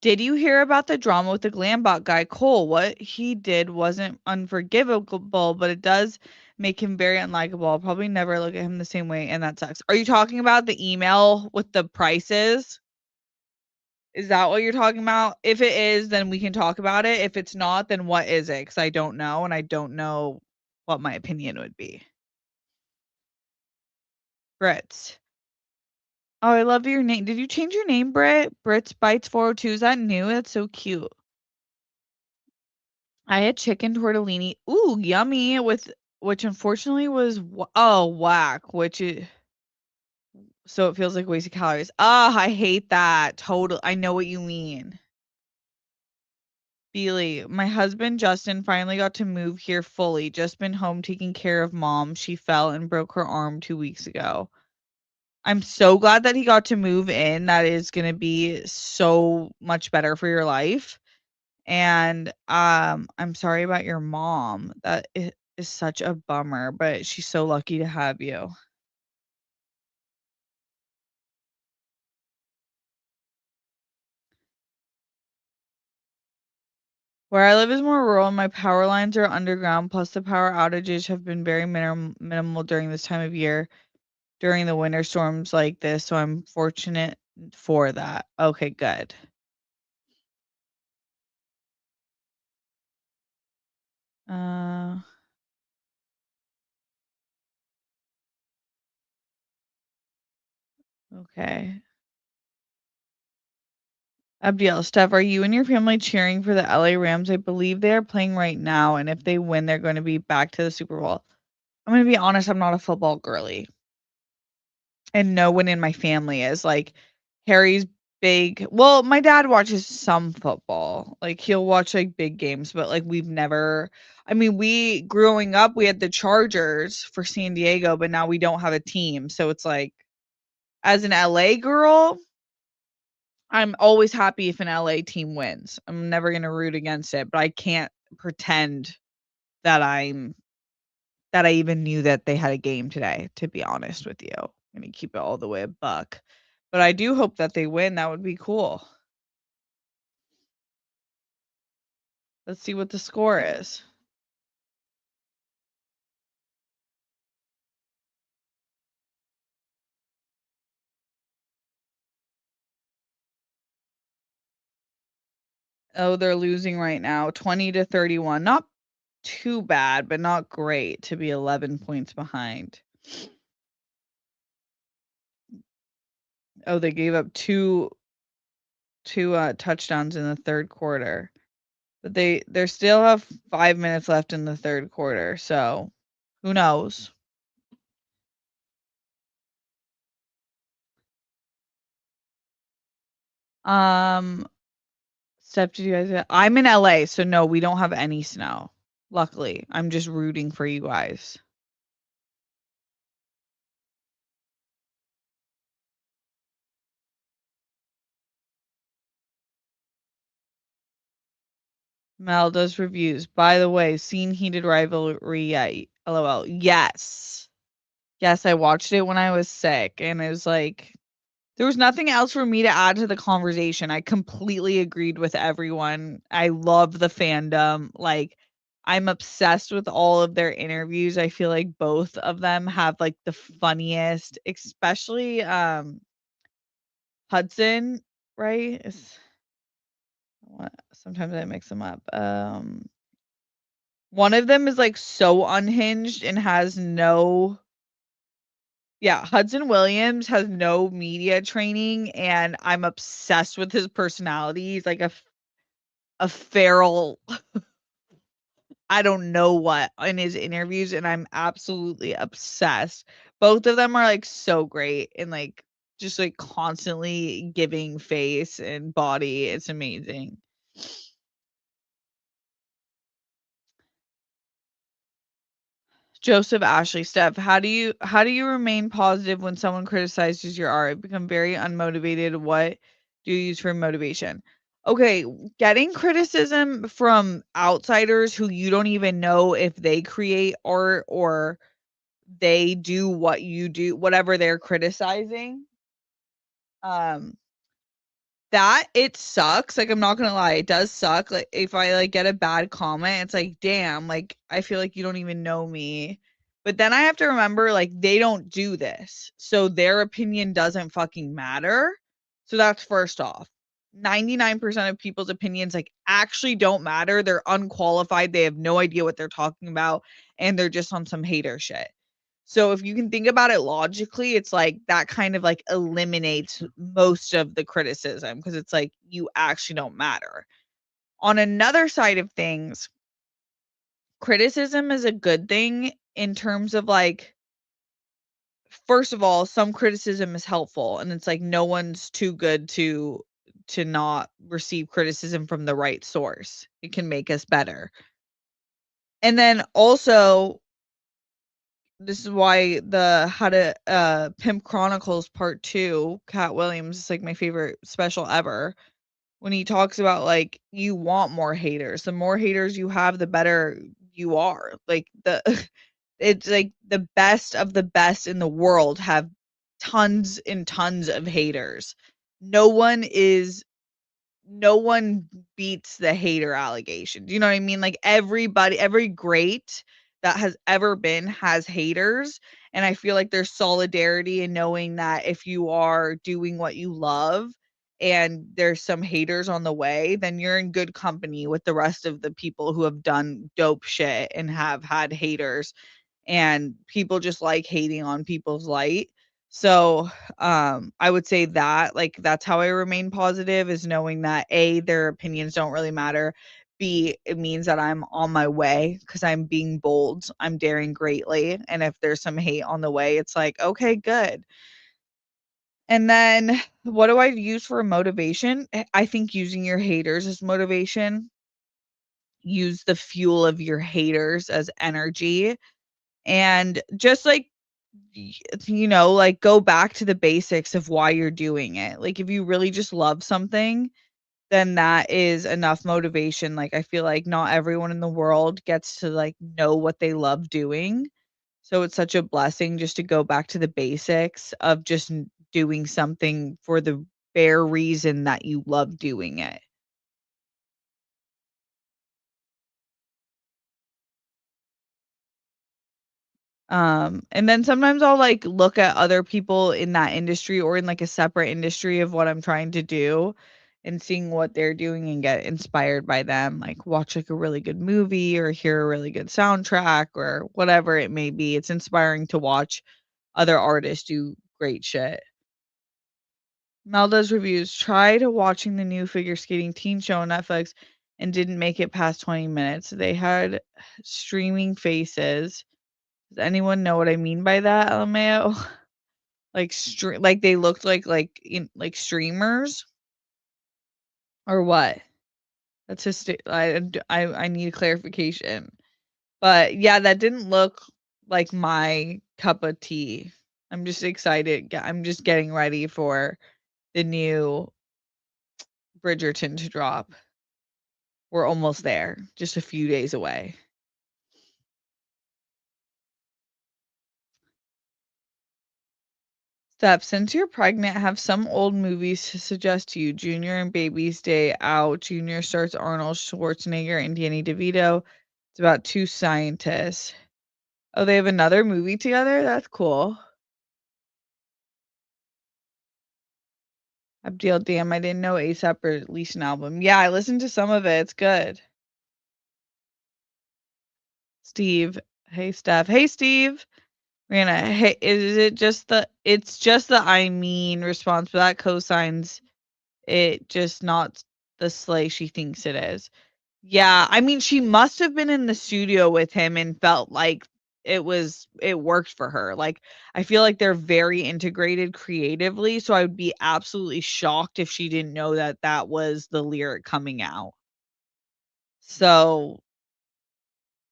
did you hear about the drama with the Glambot guy, Cole? What he did wasn't unforgivable, but it does make him very unlikable. I'll probably never look at him the same way, and that sucks. Are you talking about the email with the prices? Is that what you're talking about? If it is, then we can talk about it. If it's not, then what is it? Because I don't know, and I don't know what my opinion would be. Brits. Oh, I love your name. Did you change your name, Brit? Brits Bites 402. Is that new? That's so cute. I had chicken tortellini. Ooh, yummy with which unfortunately was whack, so it feels like wasted calories. Ah, I hate that. Total. I know what you mean. Beely, my husband Justin finally got to move here fully. Just been home taking care of mom. She fell and broke her arm 2 weeks ago. I'm so glad that he got to move in. That is going to be so much better for your life. And I'm sorry about your mom. Is such a bummer, but she's so lucky to have you. Where I live is more rural and my power lines are underground, plus the power outages have been very minimal during this time of year, during the winter storms like this, so I'm fortunate for that. Okay, good. Uh, okay. Abdiel, Steph, are you and your family cheering for the LA Rams? I believe they are playing right now, and if they win, they're going to be back to the Super Bowl. I'm going to be honest, I'm not a football girly, and no one in my family is. Like, Harry's big well, my dad watches some football. Like, he'll watch, like, big games, but, like, we've never I mean, we growing up, we had the Chargers for San Diego, but now we don't have a team, so it's like as an LA girl, I'm always happy if an LA team wins. I'm never gonna root against it, but I can't pretend that I even knew that they had a game today, to be honest with you. I'm gonna keep it all the way a buck. But I do hope that they win, that would be cool. Let's see what the score is. Oh, they're losing right now, 20-31. Not too bad, but not great to be 11 points behind. Oh, they gave up two touchdowns in the 3rd quarter. But they still have 5 minutes left in the 3rd quarter, so who knows? Um, Steph, did you guys I'm in LA, so no, we don't have any snow. Luckily, I'm just rooting for you guys. Mel does reviews. By the way, seen heated rivalry yet? LOL. Yes. Yes, I watched it when I was sick, and it was like there was nothing else for me to add to the conversation. I completely agreed with everyone. I love the fandom. Like, I'm obsessed with all of their interviews. I feel like both of them have like the funniest, especially Hudson, right? What sometimes I mix them up. One of them is like so unhinged and has no yeah, Hudson Williams has no media training, and I'm obsessed with his personality. He's like a feral, I don't know what in his interviews, and I'm absolutely obsessed. Both of them are like so great and like just like constantly giving face and body. It's amazing. Joseph, Ashley, Steph, how do you remain positive when someone criticizes your art? Become very unmotivated. What do you use for motivation? Okay, getting criticism from outsiders who you don't even know if they create art or they do what you do, whatever they're criticizing. Um, that it sucks, like, I'm not gonna lie, it does suck, like, if I, like, get a bad comment, it's like, "Damn," like, I feel like you don't even know me, but then I have to remember, like, they don't do this, so their opinion doesn't fucking matter, so that's first off. 99% of people's opinions, like, actually don't matter, they're unqualified, they have no idea what they're talking about, and they're just on some hater shit. So if you can think about it logically, it's like that kind of like eliminates most of the criticism because it's like you actually don't matter. On another side of things, criticism is a good thing in terms of like first of all, some criticism is helpful and it's like no one's too good to not receive criticism from the right source. It can make us better. And then also this is why the How to Pimp Chronicles Part 2, Cat Williams is like my favorite special ever. When he talks about like you want more haters. The more haters you have, the better you are. Like the it's like the best of the best in the world have tons and tons of haters. No one is no one beats the hater allegation. Do you know what I mean? Like everybody, every great that has ever been has haters. And I feel like there's solidarity in knowing that if you are doing what you love and there's some haters on the way, then you're in good company with the rest of the people who have done dope shit and have had haters and people just like hating on people's light. So, I would say that, like, that's how I remain positive is knowing that A, their opinions don't really matter. B, it means that I'm on my way because I'm being bold. I'm daring greatly. And if there's some hate on the way, it's like, okay, good. And then what do I use for motivation? I think using your haters as motivation. Use the fuel of your haters as energy, and just, like, like, go back to the basics of why you're doing it. Like, if you really just love something, then that is enough motivation. Like, I feel like not everyone in the world gets to, like, know what they love doing. So it's such a blessing just to go back to the basics of just doing something for the bare reason that you love doing it. And then sometimes I'll, like, look at other people in that industry or in, like, a separate industry of what I'm trying to do and seeing what they're doing and get inspired by them, like, watch, like, a really good movie or hear a really good soundtrack or whatever it may be. It's inspiring to watch other artists do great shit. Melda's reviews, tried watching the new figure skating teen show on Netflix and didn't make it past 20 minutes. They had streaming faces. Does anyone know what I mean by that, LMAO? Like they looked like streamers or what? That's just I need clarification. But yeah, that didn't look like my cup of tea. I'm just excited. I'm just getting ready for the new Bridgerton to drop. We're almost there, just a few days away. Steph, since you're pregnant, have some old movies to suggest to you. Junior and Baby's Day Out. Junior stars Arnold Schwarzenegger and Danny DeVito. It's about two scientists. Oh, they have another movie together? That's cool. Abdul, damn, I didn't know ASAP released an album. Yeah, I listened to some of it. It's good. Steve. Hey, Steph. Hey, Steve. Rihanna. Hey, is it just it's just the I mean response, but that cosigns it, just not the slay she thinks it is. Yeah, I mean, she must have been in the studio with him and felt like it worked for her. Like, I feel like they're very integrated creatively, so I would be absolutely shocked if she didn't know that that was the lyric coming out. So,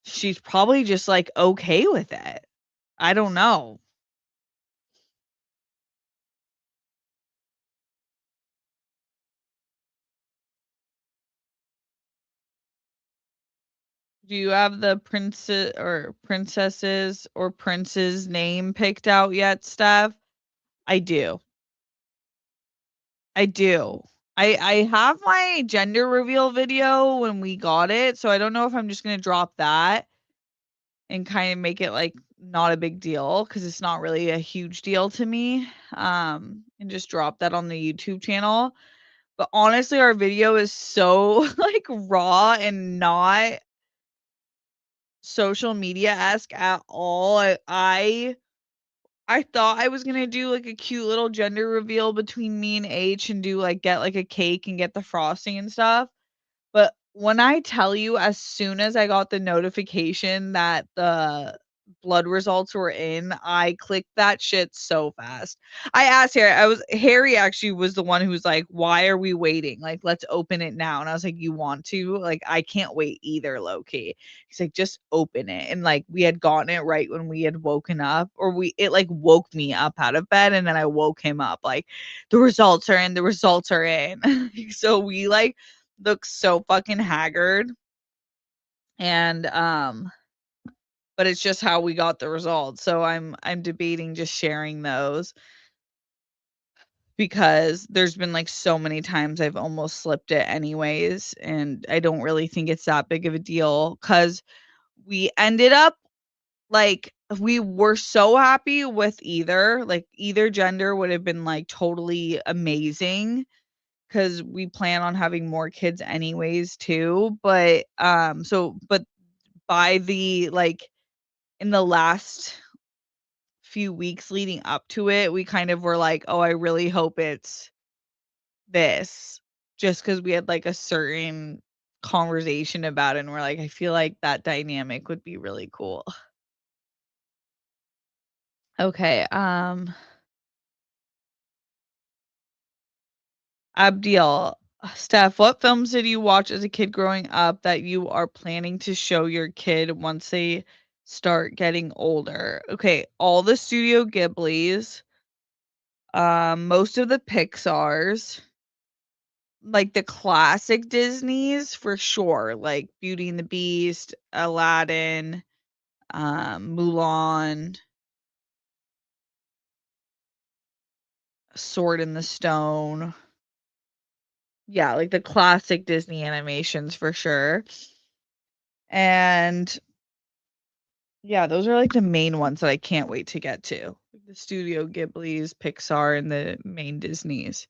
she's probably just, like, okay with it. I don't know. Do you have the princesses or prince's name picked out yet, Steph? I do. I do. I have my gender reveal video when we got it, so I don't know if I'm just gonna drop that and kinda make it, like, not a big deal because it's not really a huge deal to me, and just drop that on the YouTube channel. But honestly, our video is so, like, raw and not social media-esque at all. I thought I was gonna do, like, a cute little gender reveal between me and H and do, like get, like, a cake and get the frosting and stuff. But when I tell you, as soon as I got the notification that the blood results were in, I clicked that shit so fast. I asked Harry actually was the one who was like, "Why are we waiting? Like, let's open it now." And I was like, "You want to?" Like, I can't wait either, low key. He's like, "Just open it." And like we had gotten it right when we had woken up, or it like woke me up out of bed and then I woke him up like the results are in, the results are in. So we like look so fucking haggard, and, but it's just how we got the results, so I'm debating just sharing those because there's been, like, so many times I've almost slipped it anyways, and I don't really think it's that big of a deal. Cause we ended up, like we were so happy with either, like, either gender would have been, like, totally amazing, 'cause we plan on having more kids anyways too, but by the like, in the last few weeks leading up to it, we kind of were like, "Oh, I really hope it's this," just 'cause we had, like, a certain conversation about it, and we're like, "I feel like that dynamic would be really cool." Okay, Abdiel, Steph, what films did you watch as a kid growing up that you are planning to show your kid once they start getting older? Okay, all the Studio Ghibli's, most of the Pixar's, like the classic Disney's for sure, like Beauty and the Beast, Aladdin, Mulan, Sword in the Stone. Yeah, like the classic Disney animations for sure. And yeah, those are like the main ones that I can't wait to get to. Like the Studio Ghibli's, Pixar, and the main Disney's.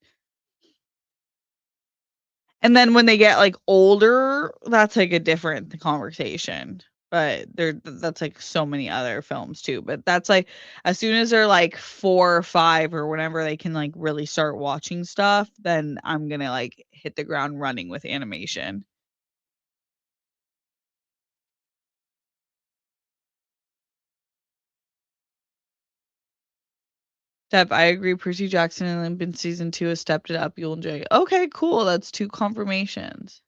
And then when they get like older, that's like a different conversation. But that's like so many other films too. But that's like as soon as they're like 4 or 5 or whenever they can like really start watching stuff, then I'm gonna like hit the ground running with animation. Steph, I agree. Percy Jackson and Olympian season 2 has stepped it up. You'll enjoy it. Okay, cool. That's 2 confirmations.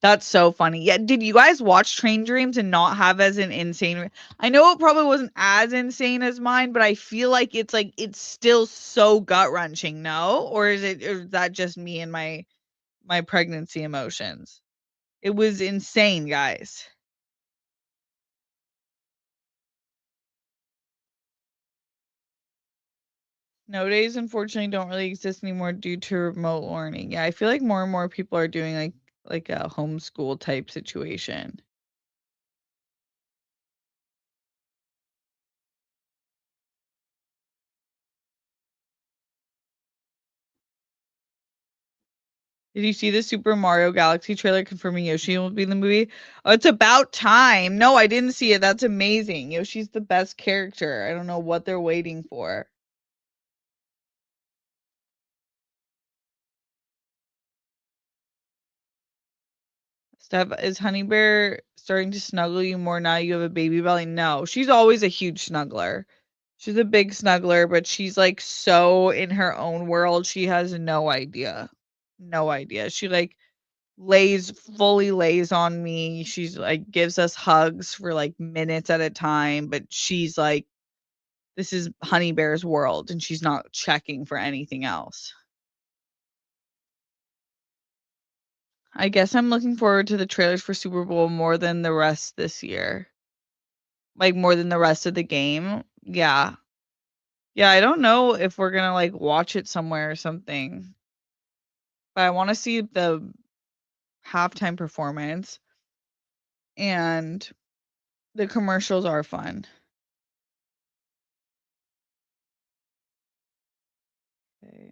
That's so funny. Yeah, did you guys watch Train Dreams and not have as an insane I know it probably wasn't as insane as mine, but I feel like it's still so gut-wrenching, no? Or is that just me and my pregnancy emotions? It was insane, guys. Nowadays, unfortunately, don't really exist anymore due to remote learning. Yeah, I feel like more and more people are doing like a homeschool type situation. Did you see the Super Mario Galaxy trailer confirming Yoshi will be in the movie? Oh, it's about time. No, I didn't see it. That's amazing. Yoshi's the best character. I don't know what they're waiting for. Steph, is Honey Bear starting to snuggle you more now you have a baby belly? No, she's always a huge snuggler. She's a big snuggler, but she's like so in her own world. She has no idea. No idea. She like fully lays on me. She's like gives us hugs for like minutes at a time, but she's like this is Honey Bear's world and she's not checking for anything else. I guess I'm looking forward to the trailers for Super Bowl more than the rest this year. Like more than the rest of the game. Yeah. Yeah, I don't know if we're gonna like watch it somewhere or something. But I want to see the halftime performance and the commercials are fun. Okay,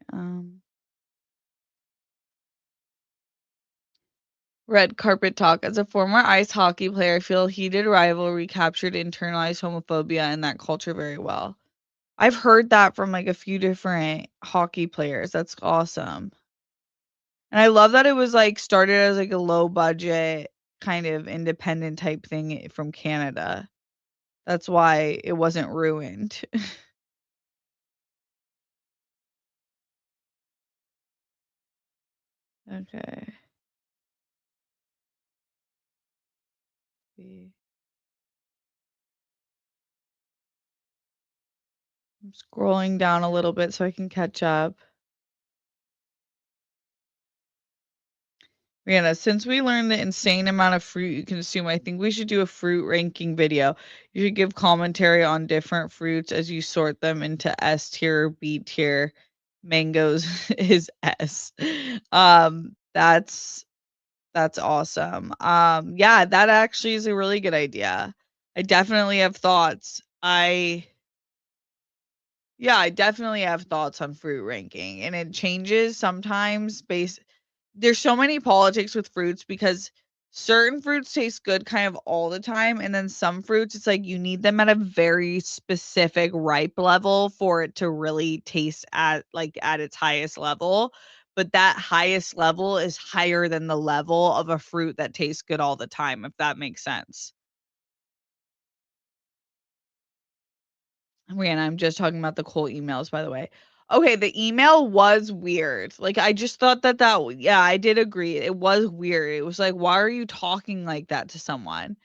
red carpet talk. As a former ice hockey player, I feel heated rivalry captured internalized homophobia and that culture very well. I've heard that from like a few different hockey players. That's awesome. And I love that it was like started as like a low budget kind of independent type thing from Canada. That's why it wasn't ruined. Okay. See. I'm scrolling down a little bit so I can catch up. Rihanna, since we learned the insane amount of fruit you consume, I think we should do a fruit ranking video. You should give commentary on different fruits as you sort them into S tier, B tier. Mangoes is S. That's awesome. Yeah, that actually is a really good idea. I definitely have thoughts. I definitely have thoughts on fruit ranking, and it changes sometimes based there's so many politics with fruits because certain fruits taste good kind of all the time, and then some fruits, it's like you need them at a very specific ripe level for it to really taste at its highest level. But that highest level is higher than the level of a fruit that tastes good all the time, if that makes sense. Rihanna, I'm just talking about the Cole emails, by the way. Okay, the email was weird. Like, I just thought yeah, I did agree. It was weird. It was like, why are you talking like that to someone?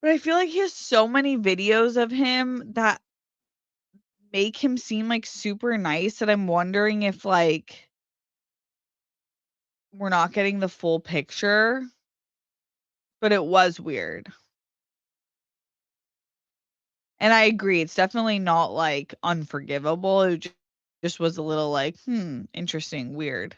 But I feel like he has so many videos of him that make him seem like super nice that I'm wondering if like we're not getting the full picture. But it was weird. And I agree, it's definitely not, like, unforgivable, it just was a little like, "Hmm, interesting, weird."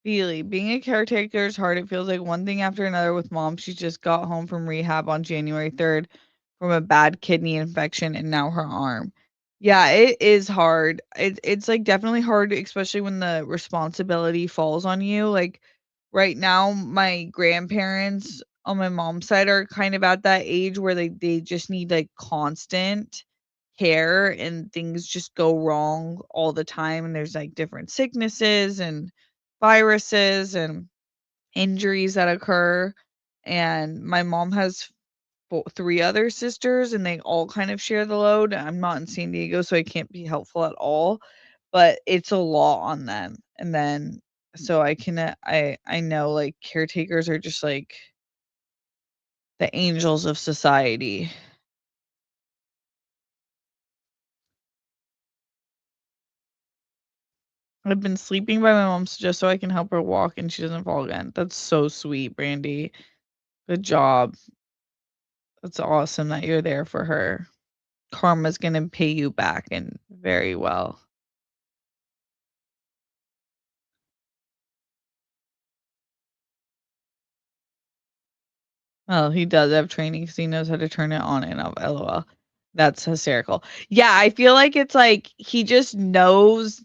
Really, being a caretaker is hard. It feels like one thing after another with mom. She just got home from rehab on January 3rd from a bad kidney infection and now her arm. Yeah, it is hard. It's like definitely hard, especially when the responsibility falls on you. Like right now, my grandparents on my mom's side are kind of at that age where they just need like constant care and things just go wrong all the time. And there's like different sicknesses and viruses and injuries that occur, and my mom has 3 other sisters, and they all kind of share the load. I'm not in San Diego, so I can't be helpful at all, but it's a lot on them, and then so I know, like, caretakers are just, like, the angels of society. I've been sleeping by my mom's just so I can help her walk and she doesn't fall again. That's so sweet, Brandy. Good job. That's awesome that you're there for her. Karma's gonna pay you back and very well. Well, he does have training because he knows how to turn it on and off, LOL. That's hysterical. Yeah, I feel like it's like he just knows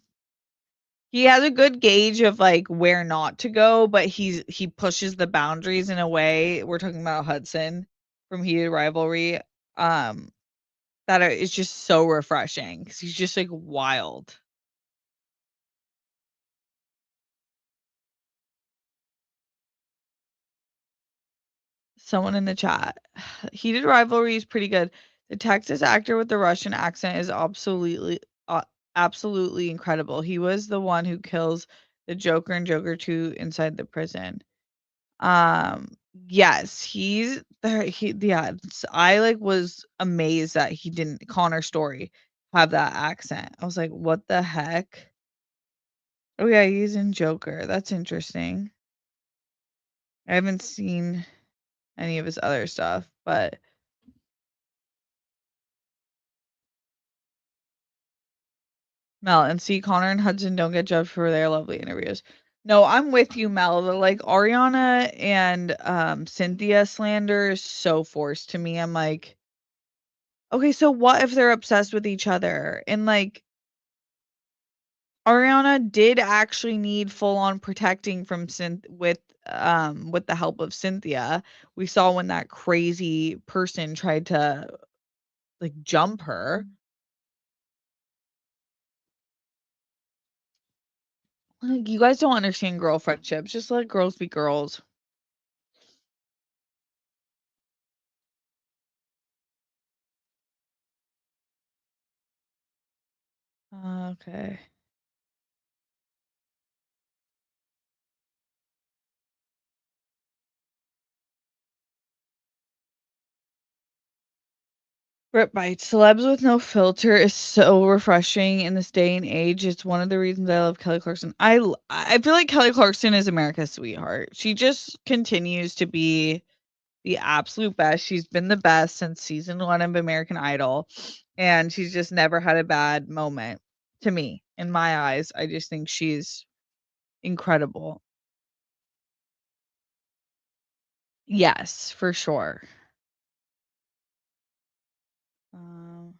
he has a good gauge of, like, where not to go, but he pushes the boundaries in a way we're talking about Hudson from Heated Rivalry, um, that is just so refreshing because he's just, like, wild. Someone in the chat. Heated Rivalry is pretty good. The Texas actor with the Russian accent is absolutely incredible. He was the one who kills the Joker in Joker 2 inside the prison. Um, yes, he's there yeah, I, like, was amazed that he didn't Connor Story have that accent. I was like, "What the heck?" Oh, yeah, he's in Joker. That's interesting. I haven't seen any of his other stuff, but Mel, and see, Connor and Hudson don't get judged for their lovely interviews. No, I'm with you, Mel. Like Ariana and Cynthia slander is so forced to me. I'm like, okay, so what if they're obsessed with each other? And like Ariana did actually need full on protecting from with the help of Cynthia. We saw when that crazy person tried to like jump her. Like you guys don't understand girl friendships. Just let girls be girls. Okay. Rip Bites. Celebs with no filter is so refreshing in this day and age. It's one of the reasons I love Kelly Clarkson. I feel like Kelly Clarkson is America's sweetheart. She just continues to be the absolute best. She's been the best since season 1 of American Idol, and she's just never had a bad moment to me. In my eyes, I just think she's incredible. Yes, for sure. Um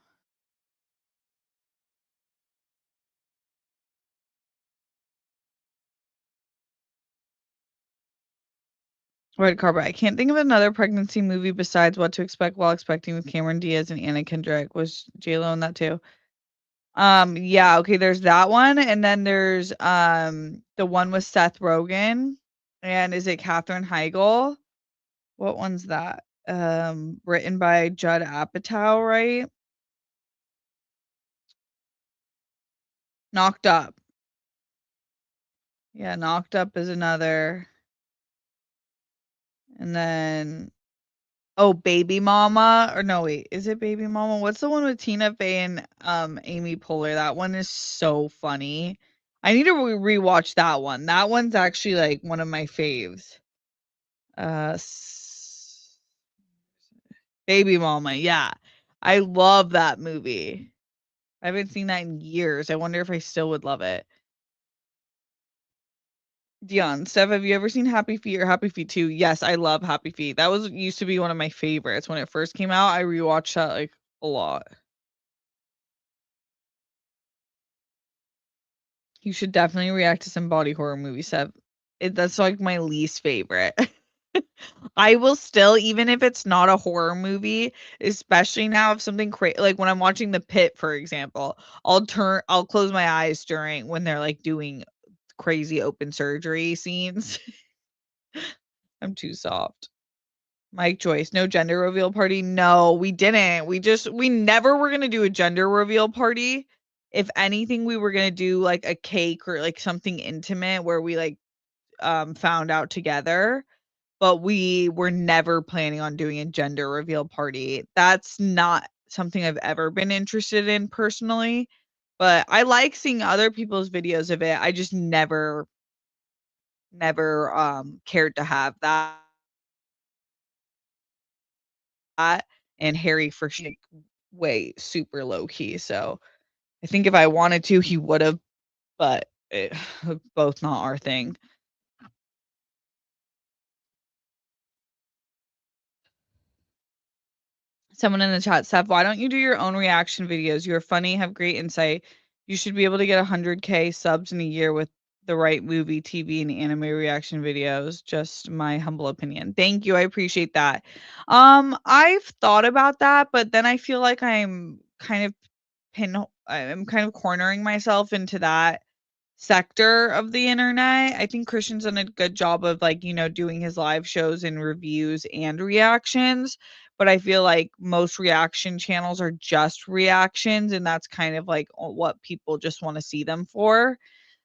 Red carpet. I can't think of another pregnancy movie besides What to Expect While Expecting with Cameron Diaz and Anna Kendrick. Was J-Lo in that too? Yeah, okay, there's that one, and then there's, the one with Seth Rogen, and is it Katherine Heigl? What one's that? Written by Judd Apatow, right? Knocked Up. Yeah, Knocked Up is another, and then Baby Mama, or no, wait, is it Baby Mama? What's the one with Tina Fey and, Amy Poehler? That one is so funny. I need to rewatch that one. That one's actually, like, one of my faves. S Baby Mama, yeah. I love that movie. I haven't seen that in years. I wonder if I still would love it. Dion, Steph, have you ever seen Happy Feet or Happy Feet 2? Yes, I love Happy Feet. That was used to be one of my favorites when it first came out. I rewatched that, like, a lot. You should definitely react to some body horror movies, Steph. That's, like, my least favorite. I will still, even if it's not a horror movie, especially now if something like when I'm watching The Pit, for example, I'll close my eyes during when they're, like, doing crazy open surgery scenes. I'm too soft. Mike Joyce, no gender reveal party? No, we didn't. We never were gonna do a gender reveal party. If anything, we were gonna do, like, a cake or, like, something intimate where we, like, found out together, but we were never planning on doing a gender reveal party. That's not something I've ever been interested in personally, but I like seeing other people's videos of it. I just never, cared to have that, and Harry for like, way super low key, so I think if I wanted to, he would've, but both not our thing. Someone in the chat, Seth, why don't you do your own reaction videos? You're funny, have great insight. You should be able to get 100K subs in a year with the right movie, TV, and anime reaction videos. Just my humble opinion. Thank you. I appreciate that. I've thought about that, but then I feel like I'm kind of cornering myself into that sector of the internet. I think Christian's done a good job of, like, doing his live shows and reviews and reactions, but I feel like most reaction channels are just reactions, and that's kind of like what people just want to see them for.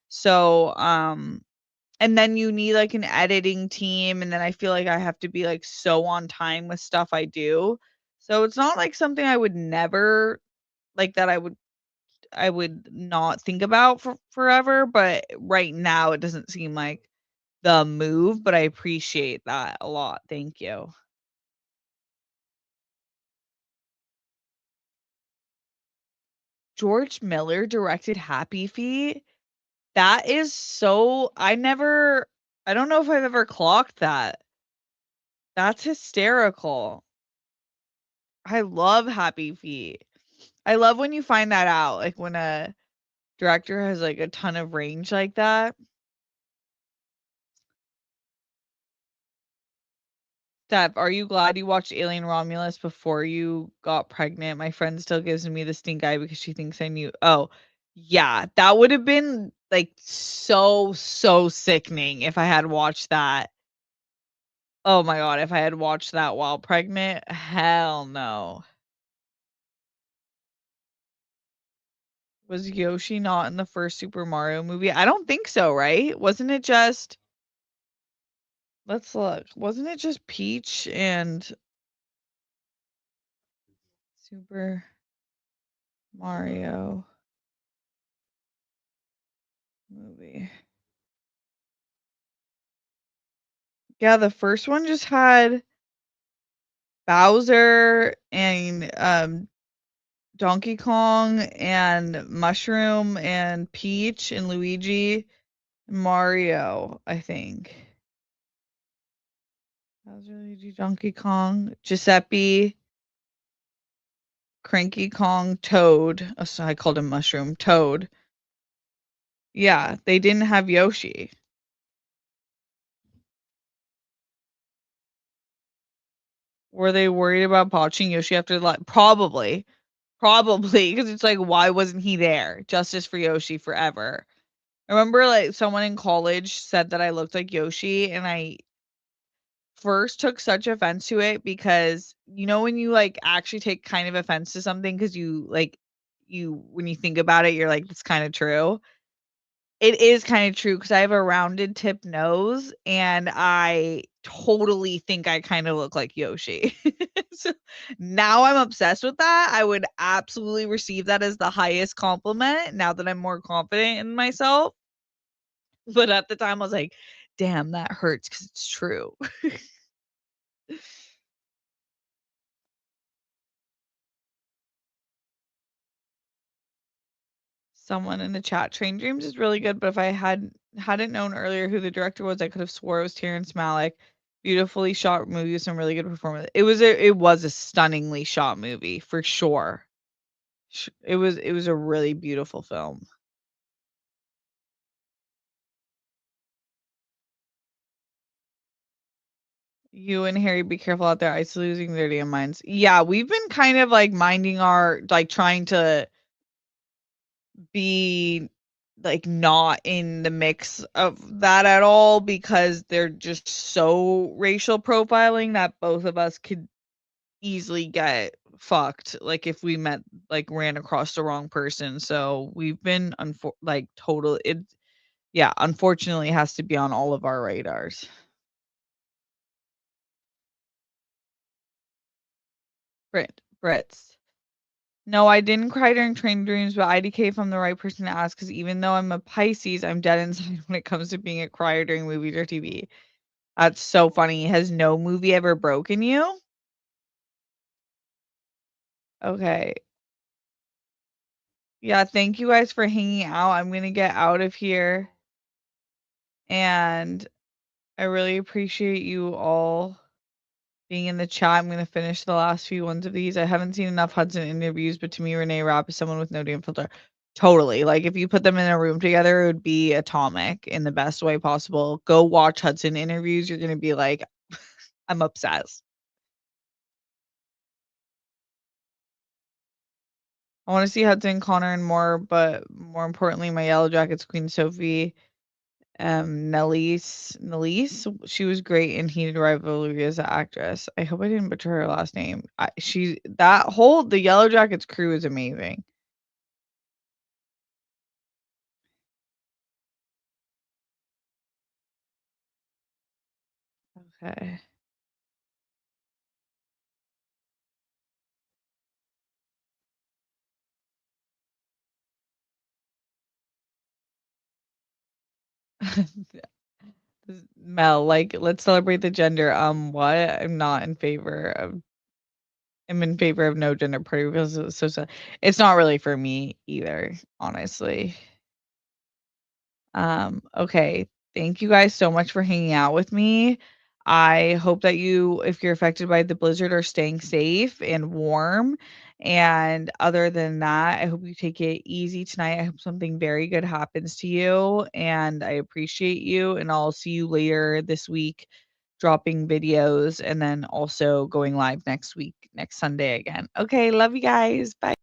So, and then you need, like, an editing team, and then I feel like I have to be, like, so on time with stuff I do. So it's not like something I would never like that I would not think about for forever, but right now it doesn't seem like the move, but I appreciate that a lot. Thank you. George Miller directed Happy Feet? That is so I don't know if I've ever clocked that. That's hysterical. I love Happy Feet. I love when you find that out, like, when a director has, like, a ton of range like that. Steph, are you glad you watched Alien Romulus before you got pregnant? My friend still gives me the stink eye because she thinks I knew. Oh, yeah, that would have been, like, so, so sickening if I had watched that. Oh my god, if I had watched that while pregnant, hell no. Was Yoshi not in the first Super Mario movie? I don't think so, right? Wasn't it just Let's look. Wasn't it just Peach and Super Mario movie? Yeah, the first one just had Bowser and, Donkey Kong and Mushroom and Peach and Luigi, Mario, I think. Bowser, Luigi, Donkey Kong, Giuseppe, Cranky Kong, Toad. Oh, so I called him Mushroom. Toad. Yeah, they didn't have Yoshi. Were they worried about botching Yoshi after the probably. Probably, because it's like, why wasn't he there? Justice for Yoshi forever. I remember, like, someone in college said that I looked like Yoshi, and I first took such offense to it because, when you, like, actually take kind of offense to something because when you think about it, you're like, "That's kinda true." It is kinda true because I have a rounded tip nose, and I totally think I kinda look like Yoshi. So, now I'm obsessed with that. I would absolutely receive that as the highest compliment now that I'm more confident in myself, but at the time, I was like, "Damn, that hurts because it's true." Someone in the chat, "Train Dreams" is really good, but if I hadn't known earlier who the director was, I could have swore it was Terrence Malick. Beautifully shot movie with some really good performance. It was a stunningly shot movie, for sure. It was a really beautiful film. You and Harry, be careful out there, ice losing their damn minds. Yeah, we've been kind of, like, minding our like, trying to be, like, not in the mix of that at all because they're just so racial profiling that both of us could easily get fucked, like, if we ran across the wrong person, so we've been total it yeah, unfortunately, has to be on all of our radars. Brits. No, I didn't cry during Train Dreams, but IDK if I'm the right person to ask, because even though I'm a Pisces, I'm dead inside when it comes to being a crier during movies or TV. That's so funny. Has no movie ever broken you? Okay. Yeah, thank you guys for hanging out. I'm gonna get out of here, and I really appreciate you all being in the chat. I'm gonna finish the last few ones of these. I haven't seen enough Hudson interviews, but to me, Renee Rapp is someone with no damn filter. Totally. Like, if you put them in a room together, it would be atomic in the best way possible. Go watch Hudson interviews. You're gonna be like, I'm obsessed. I want to see Hudson, Connor, and more, but more importantly, my Yellow Jackets Queen Sophie, Nelise. She was great in Heated Rivalry as an actress. I hope I didn't butcher her last name. The Yellow Jackets crew is amazing. Okay. Mel, like, let's celebrate the gender. What? I'm in favor of no gender party because it's not really for me either, honestly. Okay. Thank you guys so much for hanging out with me. I hope that you, if you're affected by the blizzard, are staying safe and warm. And other than that, I hope you take it easy tonight. I hope something very good happens to you. And I appreciate you. And I'll see you later this week, dropping videos and then also going live next week, next Sunday again. Okay. Love you guys. Bye.